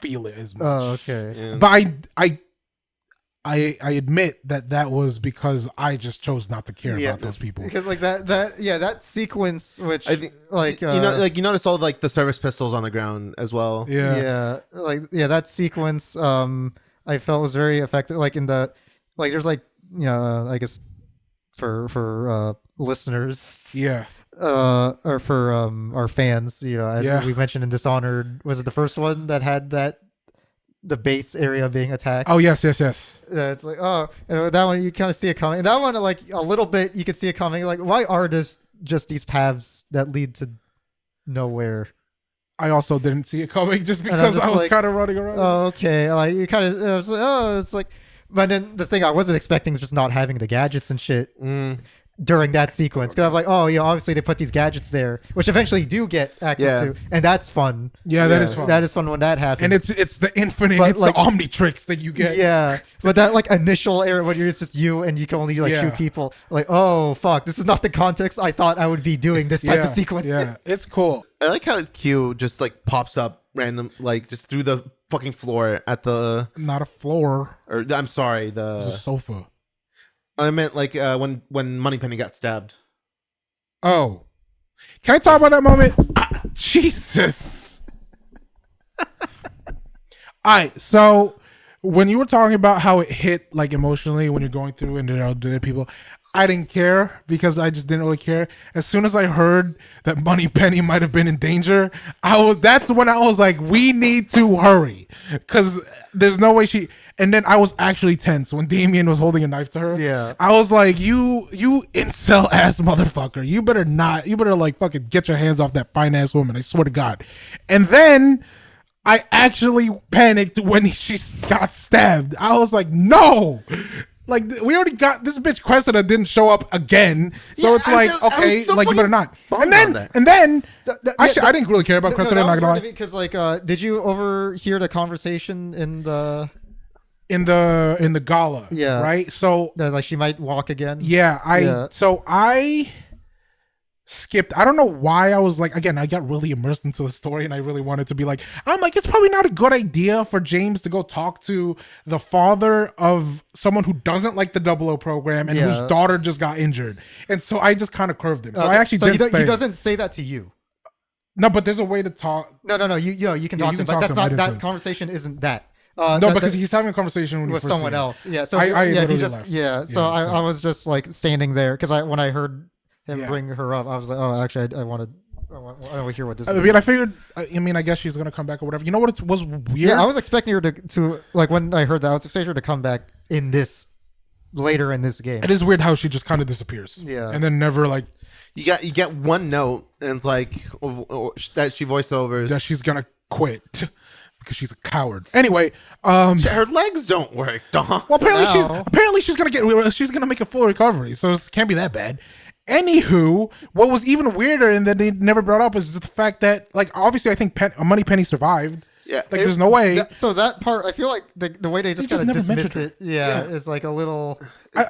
feel it as much. Oh, okay. yeah. But I admit that was because I just chose not to care about those people. Because like that sequence, which I think like you know, like you notice all like the service pistols on the ground as well. Yeah. that sequence I felt was very effective, like in the like there's like I guess for listeners Yeah. or for our fans, as Yeah. we mentioned in Dishonored, was it the first one that had the base area being attacked? Oh yes. It's like, that one you kind of see it coming. That one, like a little bit, you could see it coming. Like, why are just these paths that lead to nowhere? I also didn't see it coming just And I'm because just I was like, kind of running around. Oh, okay. Like you kind of, it's like, but then the thing I wasn't expecting is just not having the gadgets and shit during that sequence. Because I'm like, obviously they put these gadgets there, which eventually you do get access to, and that's fun. Yeah, that is fun. That is fun when that happens. And it's the infinite, But, it's like- the Omnitrix that you get. Yeah, but that like initial area when it's just you and you can only like Yeah. shoot people, like, oh fuck, this is not the context I thought I would be doing this type of sequence. Yeah, it's cool. I like how Q just like pops up random, like just through the fucking floor at the, Not a floor, or I'm sorry, it's a the sofa. I meant like when Moneypenny got stabbed. Oh, can I talk about that moment? Jesus. All right, so when you were talking about how it hit like emotionally when you're going through and there are other people, I didn't care because I just didn't really care. As soon as I heard that Moneypenny might have been in danger, that's when I was like, we need to hurry because there's no way she. And then I was actually tense when Damien was holding a knife to her. Yeah. I was like, you incel ass motherfucker. You better like fucking get your hands off that fine ass woman. I swear to God. And then I actually panicked when she got stabbed. I was like, no. Like, we already got this bitch Cressida didn't show up again. So Yeah, it's like, I was okay, so like, you better not. bummed And on then, that. actually, I didn't really care about Cressida, not gonna lie. Because like, did you overhear the conversation in the In the gala. Yeah. Right? So, that like she might walk again? yeah, I skipped. I don't know why I was like, again, I got really immersed into the story and I really wanted to be like, I'm like, it's probably not a good idea for James to go talk to the father of someone who doesn't like the 00 program and whose Yeah. daughter just got injured. And so I just kind of curved him. So I Okay, actually so did he doesn't say that to you. No, but there's a way to talk. No. You can talk you to him, can but talk to that's him. I not didn't that say- conversation. Isn't that? No, that- because that- he's having a conversation when he with first someone see him. else. Yeah. So I yeah, if literally you just left. yeah. So Yeah, I so- was just like standing there because when I heard him Yeah. bring her up, I was like, oh, actually, I want to hear what this. I is. mean, I figured. I mean, I guess she's gonna come back or whatever. You know what? It was weird. Yeah, I was expecting her to like when I heard that, I was expecting her to come back in this later in this game. It is weird how she just kind of disappears. Yeah. and then never like You get one note, and it's like that she voiceovers. that she's gonna quit because she's a coward. Anyway, Her legs don't work, dog. well, now. apparently she's gonna make a full recovery, so it can't be that bad. Anywho, what was even weirder and that they never brought up is the fact that, like, obviously, I think Moneypenny survived. Yeah, Like, there's no way. So that part, I feel like the way they just just kind of never dismiss mentioned it, is like a little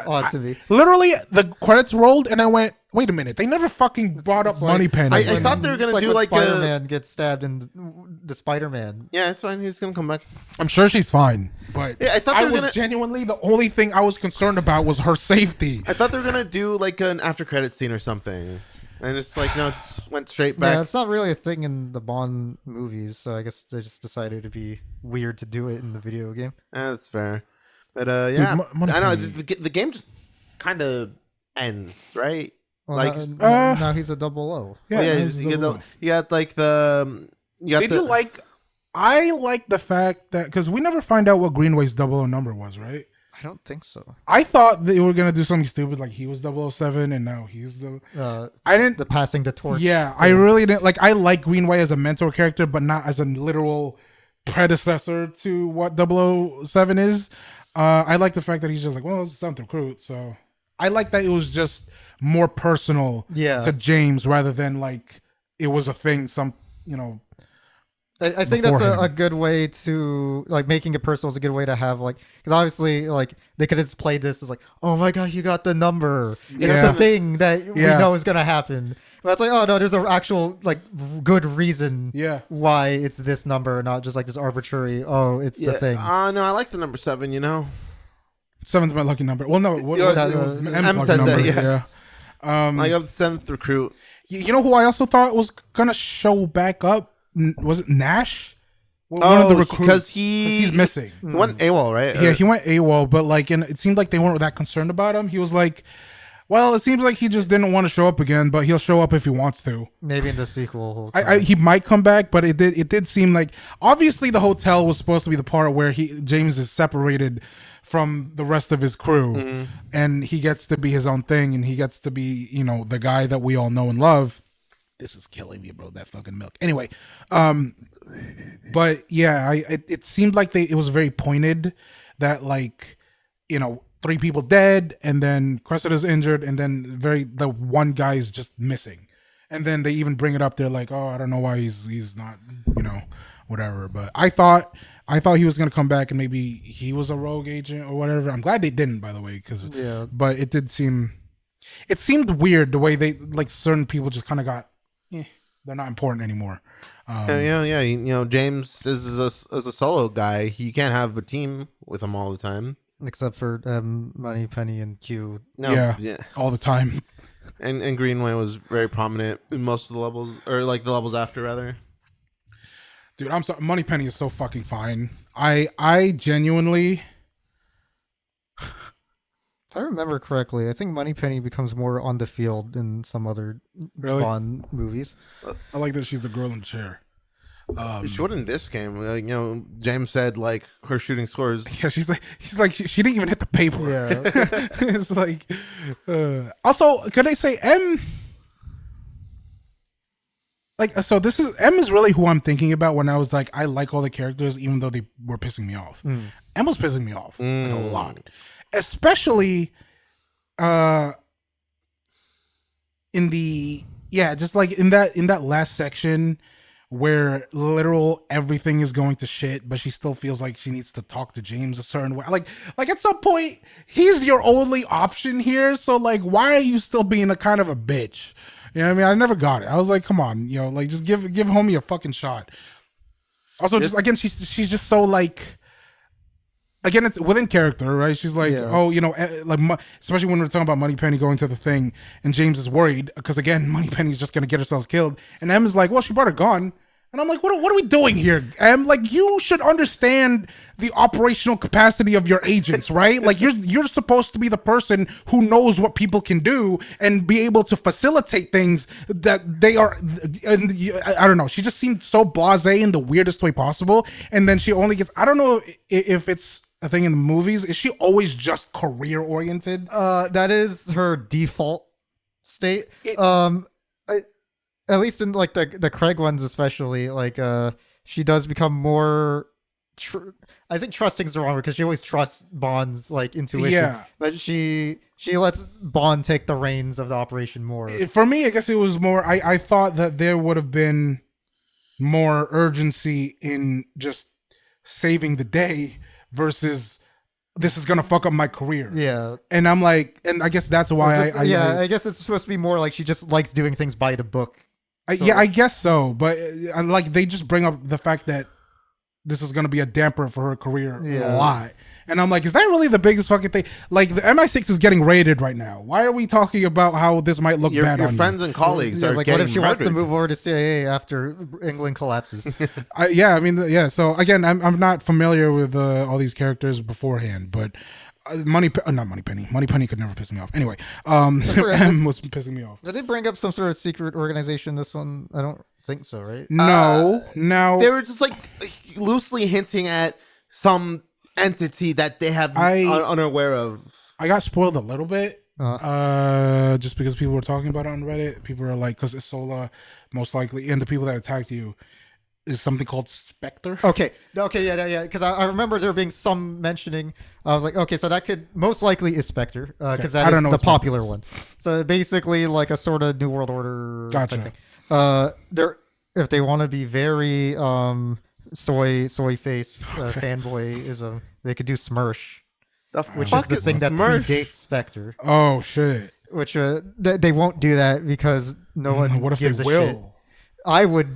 odd to me. Literally, the credits rolled, and I went, "Wait a minute! They never fucking brought up it's like- Moneypenny." I thought they were gonna It's do when like Spider-Man gets stabbed in the Spider-Man. Yeah, it's fine. He's gonna come back. I'm sure she's fine, but Yeah, I thought they were was gonna- genuinely the only thing I was concerned about was her safety. I thought they were gonna do like an after credit scene or something, and it's like no, it just went straight back. Yeah, it's not really a thing in the Bond movies, so I guess they just decided it'd be weird to do it in the video game. That's fair, but yeah, I know. Moneypenny- Just the game just kind of ends, right? Well, Like- now he's a 00. Yeah, it you was get the- you got like the you got Did the you like? I like the fact that because we never find out what Greenway's 00 number was, right? I don't think so. I thought they were gonna do something stupid like he was 007 and now he's the. I didn't. The passing the torch. Yeah, I really didn't like. I like Greenway as a mentor character, but not as a literal predecessor to what 007 is. I like the fact that he's just like, well, it's a recruit, so I like that it was just more personal Yeah. to James rather than like it was a thing. I think that's beforehand. a good way to like making it personal is a good way to have like because obviously like they could have just played this as like, oh my god, you got the number. Yeah. It's the thing that we Yeah. know is gonna happen. But it's like, oh no, there's an actual like good reason Yeah. why it's this number, not just like this arbitrary, oh, it's the thing. No, I like the number 7. You know, 7's my lucky number. Well, no, what, Yeah, it was M M's lucky says that, number. yeah. Yeah. I got the 7th recruit. You know who I also thought was gonna show back up? Was it Nash? One of the recruits, because he's missing. He went AWOL, right? Yeah, he went AWOL, but like, and it seemed like they weren't that concerned about him. He was like, well, it seems like he just didn't want to show up again, but he'll show up if he wants to. Maybe in the sequel. he'll He might come back, but it did seem like obviously the hotel was supposed to be the part where James is separated from the rest of his crew, and he gets to be his own thing, and he gets to be the guy that we all know and love. This is killing me, bro. That fucking milk. Anyway, but yeah, it seemed like it was very pointed that like 3 people dead, and then Cressida's injured, and then the one guy's just missing, and then they even bring it up. They're like, oh, I don't know why he's not, whatever. But I thought he was gonna come back and maybe he was a rogue agent or whatever. I'm glad they didn't, by the way, because Yeah. But it seemed weird the way they like certain people just kind of got. They're not important anymore. James is a solo guy. He can't have a team with him all the time. Except for Money, Penny, and Q. No, Yeah. All the time. And Greenway was very prominent in most of the levels, or like the levels after, rather. Dude, I'm sorry. Moneypenny is so fucking fine. I genuinely. If I remember correctly, I think Moneypenny becomes more on the field in some other Really? Bond movies. I like that she's the girl in the chair. She wouldn't in this game. James said like her shooting scores. Yeah, she's like she didn't even hit the paper. Yeah. It's like. Also, could I say M? like so this is M is really who I'm thinking about when I was like I like all the characters even though they were pissing me off. M was pissing me off like a lot, especially in the just like in that last section where literal everything is going to shit, but she still feels like she needs to talk to James a certain way. Like at some point, he's your only option here. So like, why are you still being a kind of a bitch? You know what I mean? I never got it. I was like, come on, like just give homie a fucking shot. Also, just again, she's just so like. Again, it's within character, right? She's like, oh, especially when we're talking about Moneypenny going to the thing, and James is worried because again, Moneypenny's just gonna get herself killed, and M is like, well, she brought her gun, and I'm like, what are we doing here? M, like, you should understand the operational capacity of your agents, right? Like, you're supposed to be the person who knows what people can do and be able to facilitate things that they are. And I don't know. She just seemed so blasé in the weirdest way possible, and then she only gets. I don't know if it's a thing in the movies. Is she always just career oriented? That is her default state. At least in like the Craig ones, especially, like she does become more. I think trusting is the wrong word because she always trusts Bond's like intuition. Yeah, but she lets Bond take the reins of the operation more. For me, I guess it was more. I thought that there would have been more urgency in just saving the day versus this is gonna fuck up my career. Yeah, and I'm like, and I guess that's why I guess it's supposed to be more like she just likes doing things by the book. I guess so, but like they just bring up the fact that this is gonna be a damper for her career a lot. And I'm like, is that really the biggest fucking thing? Like, the MI6 is getting raided right now. Why are we talking about how this might look bad on friends and colleagues are like, getting what if she wants to murdered? move over to CIA after England collapses? So again, I'm not familiar with all these characters beforehand, but not Moneypenny. Moneypenny could never piss me off. Anyway, M was pissing me off. Did it bring up some sort of secret organization? This one, I don't think so, right? No. They were just like loosely hinting at some entity that they have unaware of. I got spoiled a little bit. Just because people were talking about it on Reddit. People are like, because Isola most likely, and the people that attacked you is something called Spectre. Okay, yeah. Because I remember there being some mentioning. I was like, okay, so that could most likely is Spectre, because that is the popular one. So basically, like a sort of New World Order type thing. If they want to be very soy face fanboyism, they could do Smersh, which is the thing that predates Spectre. Oh shit! Which they won't do that because no one what if gives they a will? shit. I would,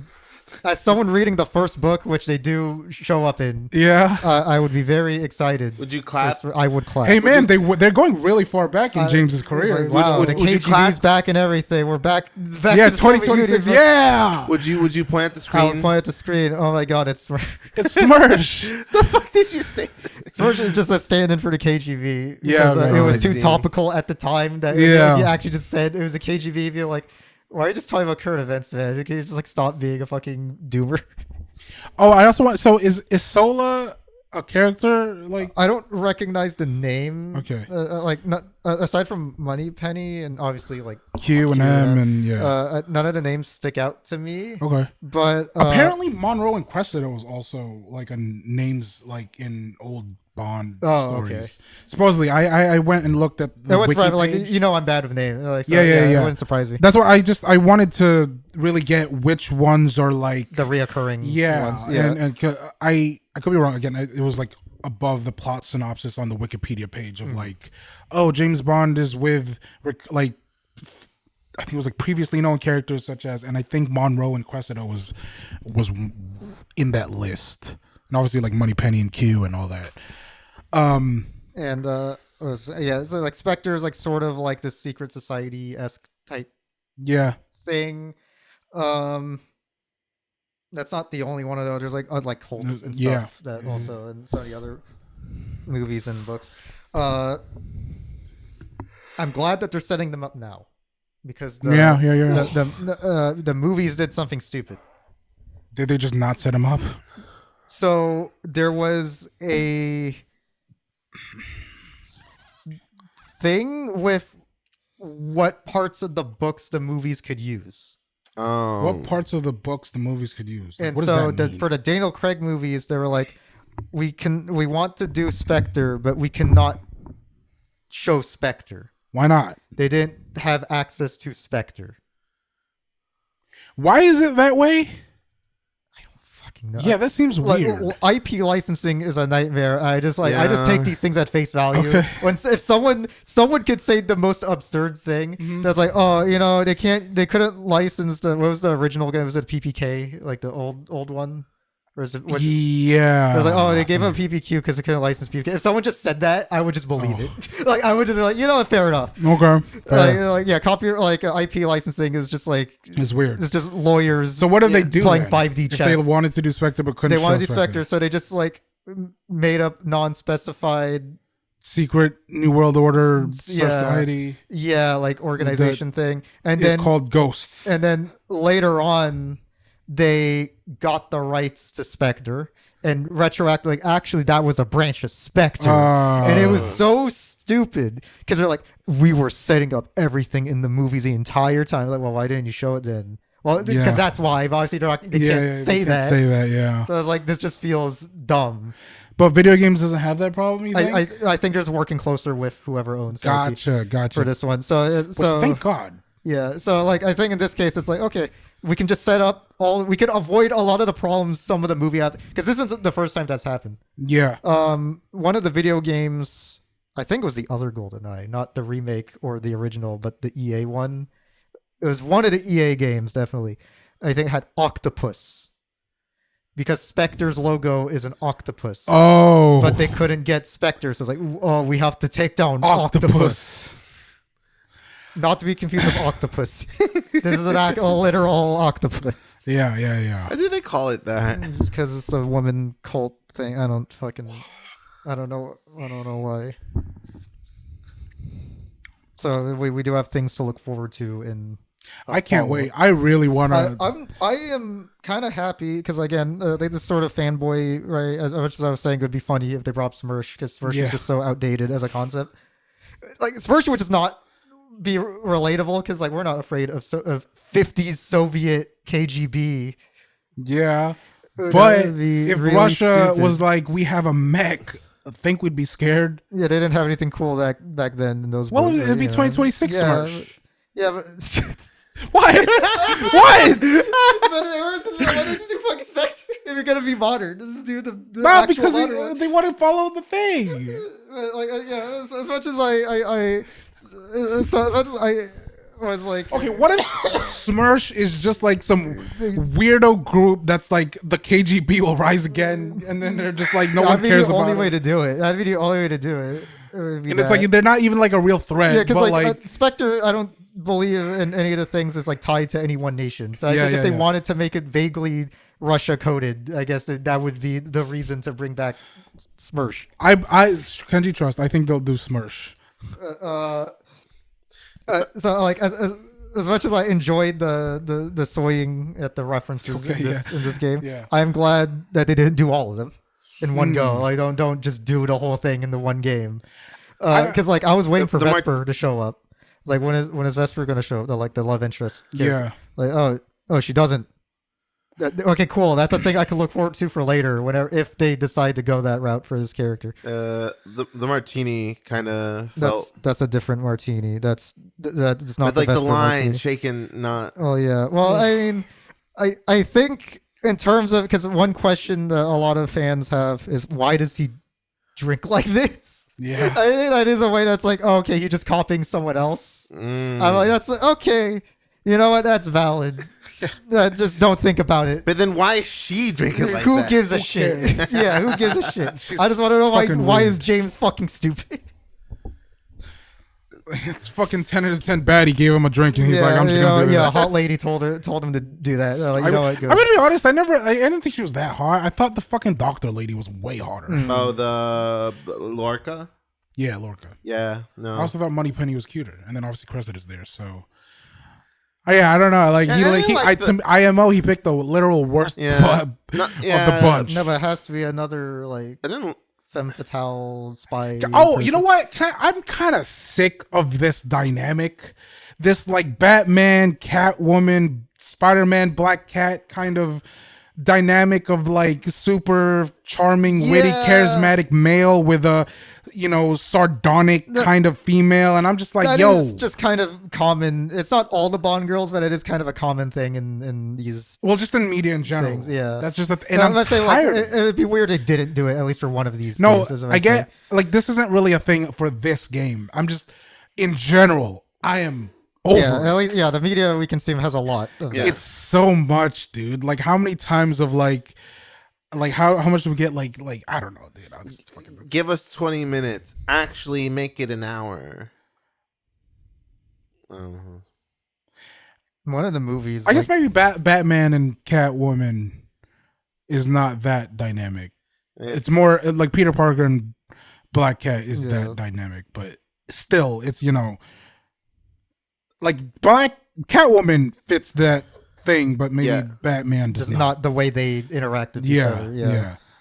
as someone reading the first book, which they do show up in. Yeah, I would be very excited. Would you clap? I would clap. Hey man, they're going really far back in James's career. Like, wow, the KGB's back and everything. We're back. Yeah, 2026. Yeah. Would you point at the screen? I would point at the screen. Oh my god, it's Smersh. It's Smersh. The fuck did you say? Smersh is just a stand-in for the KGB. Yeah, because, it was too topical at the time that if you actually just said it was a KGB. You're like, why are you just talking about current events, man? Can you just like stop being a fucking doomer? Oh, I also want. So is Sola a character? Like, I don't recognize the name. Okay. Like not aside from Moneypenny and obviously like Q and M and none of the names stick out to me. Okay. But apparently Monroe and Cressida was also like a names like in old Bond stories. Okay. Supposedly, I went and looked at the wiki page. Like I'm bad with names. Like, so, yeah. It wouldn't surprise me. That's why I wanted to really get which ones are like the reoccurring ones. Yeah, and I could be wrong again. It was like above the plot synopsis on the Wikipedia page of like, oh, James Bond is with like I think it was like previously known characters such as, and I think Monroe and Cressida was in that list, and obviously like Moneypenny and Q and all that. So like Spectre is like sort of like the secret society-esque type thing. That's not the only one of those. There's like cults and stuff that also in some of the other movies and books. I'm glad that they're setting them up now because the movies did something stupid. Did they just not set him up? So there was a thing with what parts of the books the movies could use. Oh, What parts of the books the movies could use? Like, And what does so that mean? for the Daniel Craig movies, they were like, we want to do Spectre, but we cannot show Spectre. Why not? They didn't have access to Spectre. Why is it that way? Fucking no. Yeah, that seems Like, weird. IP licensing is a nightmare. I just Yeah. take these things at face value. Okay. If someone could say the most absurd thing, Mm-hmm. that's like, oh, they couldn't license what was the original game? Was it PPK, like the old one, or is it? Yeah. I was like, oh, they gave him a PPQ because they couldn't license PPK. If someone just said that, I would just believe Oh. it. Like, I would just be like, what, fair enough. Okay. IP licensing is just like, It's weird. it's just lawyers. So what did they do? playing then? 5D If chess. they wanted to do Spectre but couldn't They wanted to show do Spectre, so they just like made up non-specified, Secret New World Order Yeah. Society. like organization thing, and It's then called Ghosts. and then later on, they got the rights to Spectre and retroactively, like, actually that was a branch of Spectre, and it was so stupid because they're like, we were setting up everything in the movies the entire time. Like, well, why didn't you show it then? Well, because Yeah. that's why. Obviously, they can't they say can't that. Say that, yeah. So I was like, this just feels dumb. But video games doesn't have that problem. You think? I think they're working closer with whoever owns IP Gotcha. for this one. So Which, so thank God. yeah. So like, I think in this case, it's like, okay, we can just set up we can avoid a lot of the problems some of the movie had, because this isn't the first time that's happened. Yeah. One of the video games, I think it was the other GoldenEye, not the remake or the original, but the EA one. It was one of the EA games, definitely. I think it had octopus, because Spectre's logo is an octopus. Oh. But they couldn't get Spectre, so it's like, oh, we have to take down octopus. Octopus. Not to be confused with octopus. This is an literal octopus. Yeah. why do they call it that? Because it's a woman cult thing. I don't know why. So we do have things to look forward to in. I can't follow-up. wait. I really want to. I am kind of happy because again, they this sort of fanboy, right? As much as I was saying, it would be funny if they brought up Smirsh, because Smirsh Yeah. is just so outdated as a concept. Like Smirsh would just not be relatable because like we're not afraid of 50s Soviet KGB. Yeah. That But would be if really Russia stupid. was like, we have a mech, I think we'd be scared. Yeah, they didn't have anything cool back then in those. Well, books, it'd be you know. 2026 Yeah, Smirsh. yeah, but. What? What? But why don't you do fucking Spectre if you're gonna be modern? Just do the No, actual because modern one. they want to follow the thing. Yeah, as much as I was like, Okay, what if Smirsh is just like some weirdo group that's like the KGB will rise again, and then they're just like no one that'd be cares the about only way it. to do it. That'd be the only way to do it. And it's like they're not even like a real threat. yeah, because but like Spectre, I don't believe in any of the things that's like tied to any one nation. So I think if they wanted to make it vaguely Russia coded, I guess that would be the reason to bring back Smirsh. I Kenji Trust. I think they'll do Smirsh. So like as much as I enjoyed the soying at the references Okay, in this game, Yeah. I'm glad that they didn't do all of them in one go. Like don't just do the whole thing in the one game. Because like I was waiting for Vesper to show up. Like when is Vesper gonna show up? The love interest. Yeah. Like oh she doesn't. Okay, cool. That's a thing I could look forward to for later, whenever if they decide to go that route for this character. The martini kind of felt That's a different martini. That's not with the like the Vesper line martini. shaken, not. Oh yeah. Well, I mean, I think in terms of, because one question that a lot of fans have is why does he drink like this? Yeah. I think that is a way that's like, oh, okay, you're just copying someone else. I'm like, that's like, okay. You know what? That's valid. Just don't think about it. But then why is she drinking like Who that? gives a shit? Yeah, who gives a shit? She's I just want to know why fucking is weird. James fucking stupid? It's fucking 10 out of 10 bad. He gave him a drink and he's like, I'm just gonna do yeah, this. hot lady told him to do that. Like, you I'm know what? Go. gonna be honest. I didn't think she was that hot. I thought the fucking doctor lady was way hotter. Oh, the Lorca. Yeah, Lorca. Yeah, no. I also thought Moneypenny was cuter, and then obviously Cressida's there. So, yeah, I don't know. Like Yeah, he, I like, didn't like the- IMO, he picked the literal worst Yeah. of Yeah. the bunch. No, but it has to be another like I didn't. femme fatale spy. Oh, person. you know what? I'm kind of sick of this dynamic. This like Batman, Catwoman, Spider-Man Black Cat kind of dynamic of like super charming, witty, Yeah. charismatic male with a sardonic kind of female, and I'm just like, That yo, is just kind of common. It's not all the Bond girls, but it is kind of a common thing in these well, just in media in general. things. Yeah, That's just and I'm I'm gonna say like tired. it would be weird if they didn't do it at least for one of these. No, games, is what I I'm get saying. like this isn't really a thing for this game. I'm just in general, I am over. Yeah, it. at least the media we consume has a lot. Of Yeah. It's so much, dude. Like how many times of like how much do we get like I don't know, dude. I'll just fucking Give us 20 minutes. Actually, make it an hour. One of the movies. I guess maybe Batman and Catwoman is not that dynamic. It's more like Peter Parker and Black Cat is Yeah. that dynamic, but still, it's like Catwoman fits that thing, but maybe Yeah. Batman does just not the way they interact with each Yeah, other.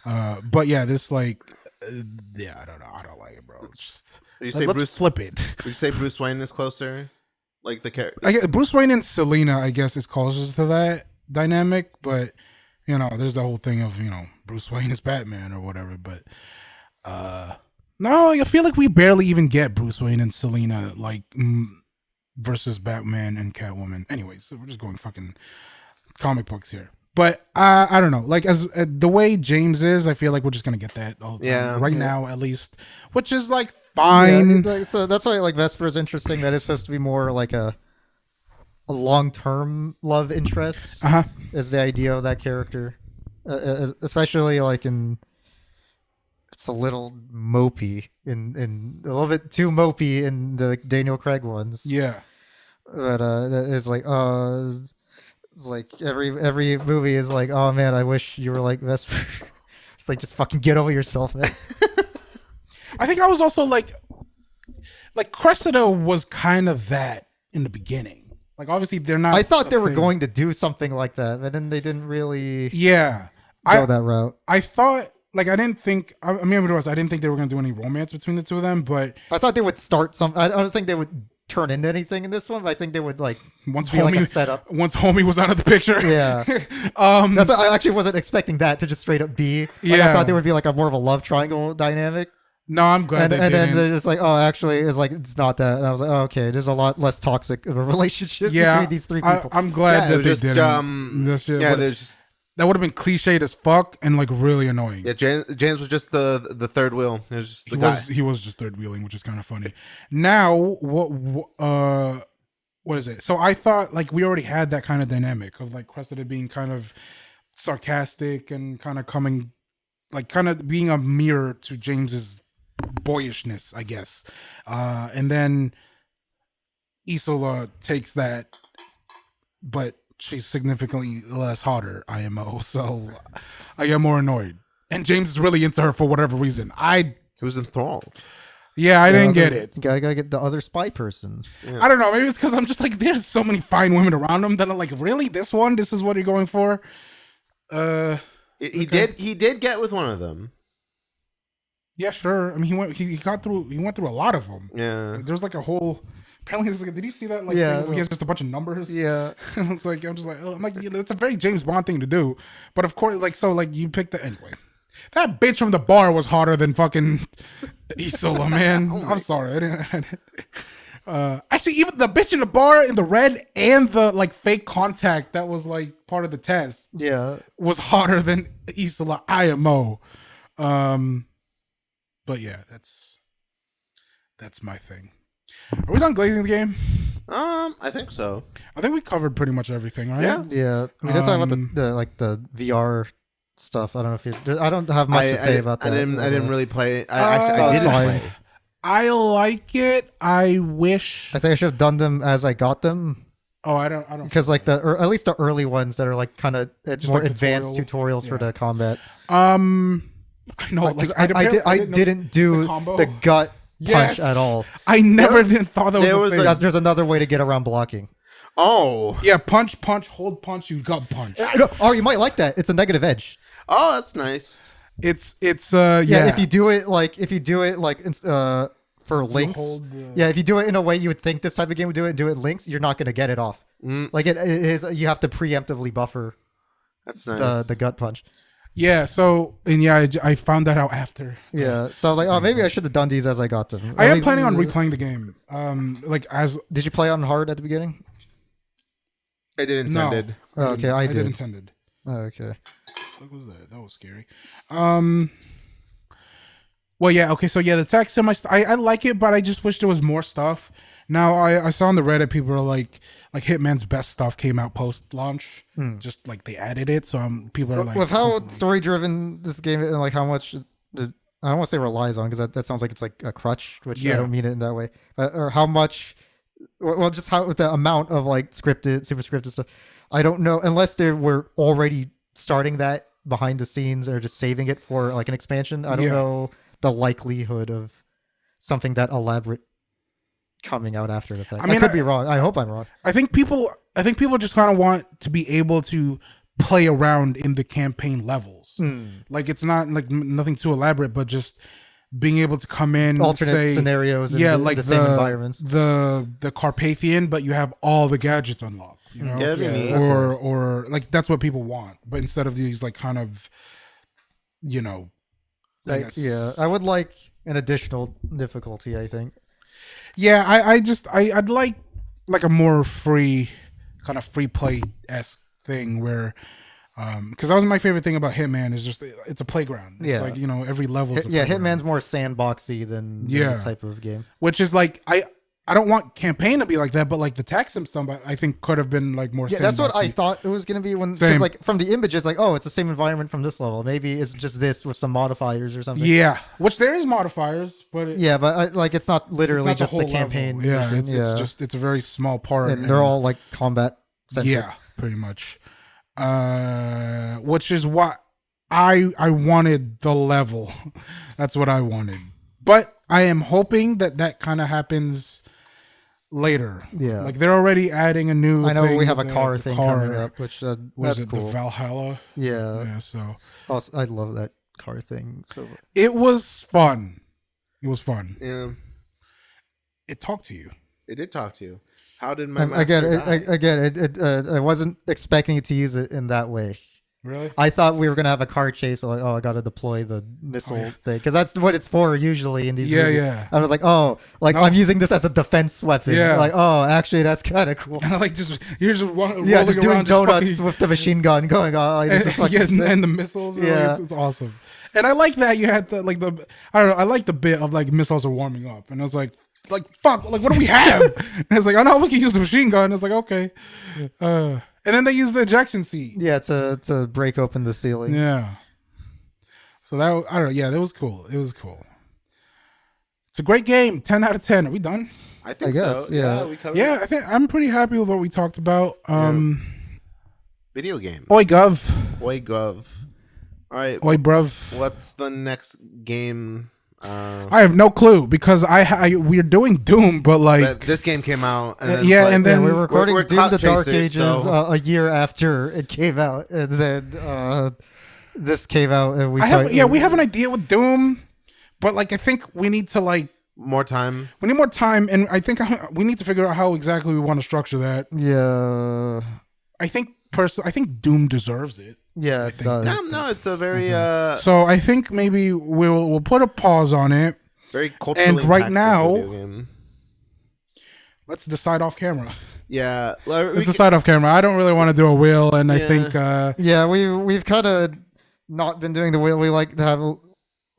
yeah. But yeah, this like, I don't know. I don't like it, bro. It's just, You like, say let's Bruce? flip it. Would you say Bruce Wayne is closer? Like the character? I guess Bruce Wayne and Selena, I guess, is closest to that dynamic, but there's the whole thing of Bruce Wayne is Batman or whatever. But no, I feel like we barely even get Bruce Wayne and Selena like versus Batman and Catwoman. Anyways, so we're just going fucking comic books here. But I don't know. Like as the way James is, I feel like we're just gonna get that all the time. Yeah. Right now, at least, which is like fine. Yeah, so that's why like Vesper is interesting. That is supposed to be more like a long-term love interest. Uh huh. Is the idea of that character, especially like it's a little mopey in a little bit too mopey in the Daniel Craig ones. Yeah. But it's like it's like every movie is like, oh man, I wish you were like Vesper. It's like, just fucking get over yourself, man. I think I was also like Cressida was kind of that in the beginning. Like obviously they're not. I thought they were thing. going to do something like that, but then they didn't really Yeah. go that route. I thought like I didn't think. I mean, I didn't think they were gonna do any romance between the two of them. But I thought they would start some. I don't think they would turn into anything in this one, but I think they would like once be like a homie setup. once homie was out of the picture. Yeah. That's I actually wasn't expecting that to just straight up be. Like, Yeah. I thought there would be like a more of a love triangle dynamic, No, I'm glad and they then didn't. they're just like, oh, actually, it's like it's not that. And I was like, oh, okay, there's a lot less toxic of a relationship Yeah, between these three people. I'm glad it that was they just, didn't. That shit yeah, would- there's just that would have been cliched as fuck and like really annoying. yeah. James was just the third wheel. It was just the he guy. he was just third wheeling, which is kind of funny. Now, what is it? So I thought like we already had that kind of dynamic of like Cressida being kind of sarcastic and kind of being a mirror to James's boyishness, I guess. And then Isola takes that, but she's significantly less hotter, IMO. So I get more annoyed. And James is really into her for whatever reason. He was enthralled. I didn't get it. Gotta get the other spy person. I don't know. Maybe it's because I'm just like, there's so many fine women around him that are like, really, this is what you're going for. He did get with one of them. Yeah, sure. I mean, he went through a lot of them. Yeah. There's like a whole. Apparently, there's like, did you see that? Like, Yeah. thing where he has just a bunch of numbers. Yeah. It's like I'm just like, oh, I'm like, yeah, that's a very James Bond thing to do. But of course, like, so like you picked the anyway. That bitch from the bar was hotter than fucking Isola, man. I'm sorry. I didn't. Actually, even the bitch in the bar in the red and the like fake contact that was like part of the test Yeah. was hotter than Isola IMO. But yeah, that's my thing. Are we done glazing the game? I think so. I think we covered pretty much everything, right? Yeah. Yeah. I mean, that's talking about the like the VR stuff. I don't know if you. I don't have much to say about that. I didn't really play. I That's didn't fine. play. I like it. I wish. I think I should have done them as I got them, Oh, I don't. because like or at least the early ones that are like kind of more like advanced tutorial. tutorials for Yeah. the combat. No, Because like I didn't know didn't do the combo. the gut Yes. punch at all. I never didn't thought that was there a was, thing. like- There's another way to get around blocking. Oh. Yeah, punch, hold punch, you got punch. Oh, you might like that. It's a negative edge. Oh, that's nice. It's Yeah, yeah. if you do it like for links. hold the- Yeah, if you do it in a way you would think this type of game would do it, and do it links, you're not going to get it off. Like it is, you have to preemptively buffer That's nice. the gut punch. Yeah. So I found that out after. Yeah. So I was like, oh, maybe I should have done these as I got them. I At am least- planning on replaying the game. Did you play on hard at the beginning? I did intended. Oh, okay, I did did. intended. Oh, okay. What was that? That was scary. Well, yeah. Okay. So yeah, the tech sim, I like it, but I just wish there was more stuff. Now I saw on the Reddit people are like Hitman's best stuff came out post launch, just like they added it. So people are like, With how story driven this game is and like how much I don't want to say relies on because that sounds like it's like a crutch, which I Yeah. don't mean it in that way. Or how much, well, just how the amount of like scripted, super scripted stuff. I don't know unless they were already starting that behind the scenes or just saving it for like an expansion. I don't Yeah. know the likelihood of something that elaborate coming out after the fact. I mean, I could be wrong. I hope I'm wrong. I think people just kind of want to be able to play around in the campaign levels. Like it's not like nothing too elaborate, but just being able to come in, Alternate say, scenarios in yeah, the, like the same environments. the Carpathian, but you have all the gadgets unlocked. You know, Yeah, that'd be neat. or like that's what people want. But instead of these like kind of, you know, I guess- Yeah, I would like an additional difficulty, I think. yeah. I'd like a more free kind of free play esque thing where. Because that was my favorite thing about Hitman is just it's a playground. It's Yeah. like, you know, every level. Yeah, Hitman's more sandboxy than this type of game. which is like I don't want campaign to be like that, but like the tech sim stuff I think could have been like more. Yeah, that's what I sandboxy. thought it was going to be when, Same. because like from the images, like, oh, it's the same environment from this level. Maybe it's just this with some modifiers or something. Yeah, which there is modifiers, but Yeah, but like it's not it's literally not just the whole campaign. level. Yeah, mission. it's just it's a very small part, and they're all like combat centric. yeah, pretty much. Which is what I wanted the level. That's what I wanted, but I am hoping that kind of happens later. Yeah. like they're already adding a new. I know thing we have a with car the thing car. coming up, which Was that's it cool. the Valhalla? Yeah. Yeah, so Also, I love that car thing. So it was fun. It was fun. Yeah, It talked to you. it did talk to you. How did my again, I wasn't expecting it to use it in that way. Really? I thought we were gonna have a car chase. Like, oh, I got to deploy the missile yeah. thing because that's what it's for usually in these. Yeah, movies. yeah. I was like, oh, like No. I'm using this as a defense weapon. Yeah. Like, oh, actually, that's kind of cool. And I like just you're just rolling Yeah, just doing around, donuts fucking- with the machine gun going on. Like, this is fucking yes, sick. and the missiles. Yeah, Yeah. it's awesome. And I like that you had the like the I don't know. I like the bit of like missiles are warming up, and I was like fuck, like what do we have? And it's like, oh no, we can use the machine gun. It's like okay, and then they use the ejection seat. Yeah, to break open the ceiling. Yeah. So that I don't know. Yeah, that was cool. It was cool. It's a great game. 10 out of 10. Are we done? I think I guess, so. yeah. We covered Yeah, I think I'm pretty happy with what we talked about. video games. Oi Gov. Oi, Gov. All right. Oi bruv. What's the next game? I have no clue because we're doing Doom, but like But this game came out. And then yeah, it's like- and then we were recording we're Doom clout the Dark chasers, Ages so- a year after it came out, and then this came out, and we we have an idea with Doom, but like I think we need to like more time. we need more time, and I think we need to figure out how exactly we want to structure that. Yeah, I think Doom deserves it. yeah, it does. No, it's a very So I think maybe we'll put a pause on it. very culturally And right impactful now- video game. Let's decide off camera. Yeah, Let's decide off camera. I don't really want to do a wheel, and I Yeah. think Yeah, we've kind of not been doing the wheel. We like to have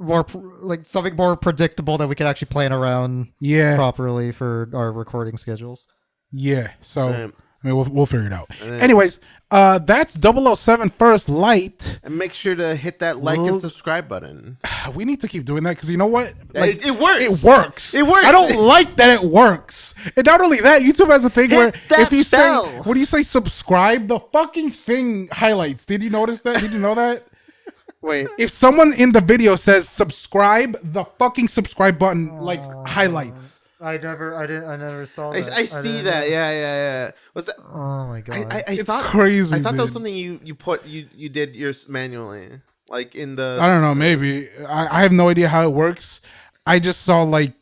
more like something more predictable that we can actually plan around yeah, properly for our recording schedules. yeah. So Um, I mean, we'll figure it out. And then- Anyways, that's 007 First Light. and make sure to hit that like and subscribe button. We need to keep doing that because you know what? Like, it works. It works. It works. I don't like that it works. And not only that, YouTube has a thing Hit where that if you bell. say when you say subscribe, the fucking thing highlights. Did you notice that? Did you know that? Wait, If someone in the video says subscribe, the fucking subscribe button like highlights. I never saw that. I see didn't that. know. Yeah. Was that? Oh my god. I It's thought crazy. I thought that was dude. something you did yours manually, like in the. I don't know. Maybe I have no idea how it works. I just saw like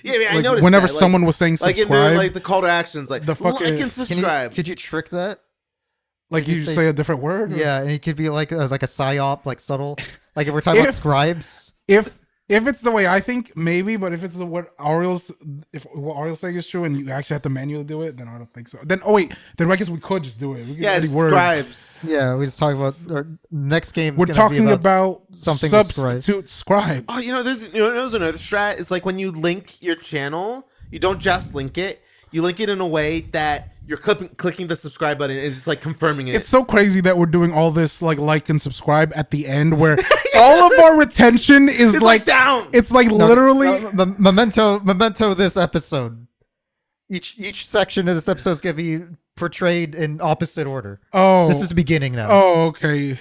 Yeah, I Like, noticed whenever that. Like, someone was saying like in subscribe, the, like the call to actions, like The fucking- like and Can subscribe. could you trick that? like you you say- say a different word. or- Yeah, and it could be like as like a psyop, like subtle. Like if we're talking about If- scribes. If it's the way I think, maybe. But if it's what Ariel's, if what Ariel's saying is true, and you actually have to manually do it, then I don't think so. Then then I guess we could just do it. We could Yeah, already just word- scribes. Yeah, we just talking about our next game. We're talking about something with substitute scribe. Oh, there's another strat. It's like when you link your channel, you don't just link it. You link it in a way that you're clicking the subscribe button and just like confirming it. It's so crazy that we're doing all this like and subscribe at the end, where all of our retention is It's like down. It's like literally. memento. This episode. Each section of this episode is gonna be portrayed in opposite order. Oh, This is the beginning now. oh, okay.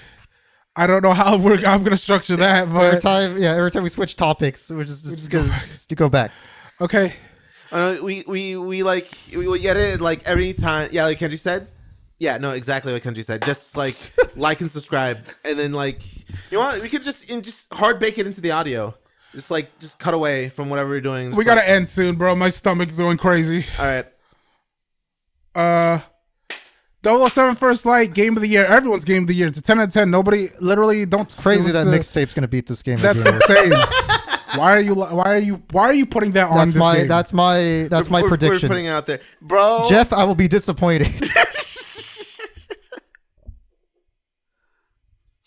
I don't know how I'm gonna structure that, Every but time we switch topics, we're just gonna go back. okay. we get it like every time. Yeah, like Kenji said. Yeah, no, exactly what Kenji said. Just like and subscribe, and then like you know what? We could just hard bake it into the audio. Just cut away from whatever you're doing. We gotta end soon, bro. My stomach's going crazy. All right. 007 First Light, game of the year. Everyone's game of the year. It's a 10 out of 10. Nobody literally don't. Crazy that the- mixtape's gonna beat this game. That's again. insane. Why are you putting that on That's this my game? that's my We're prediction. putting it out there, bro. Jeff, I will be disappointed.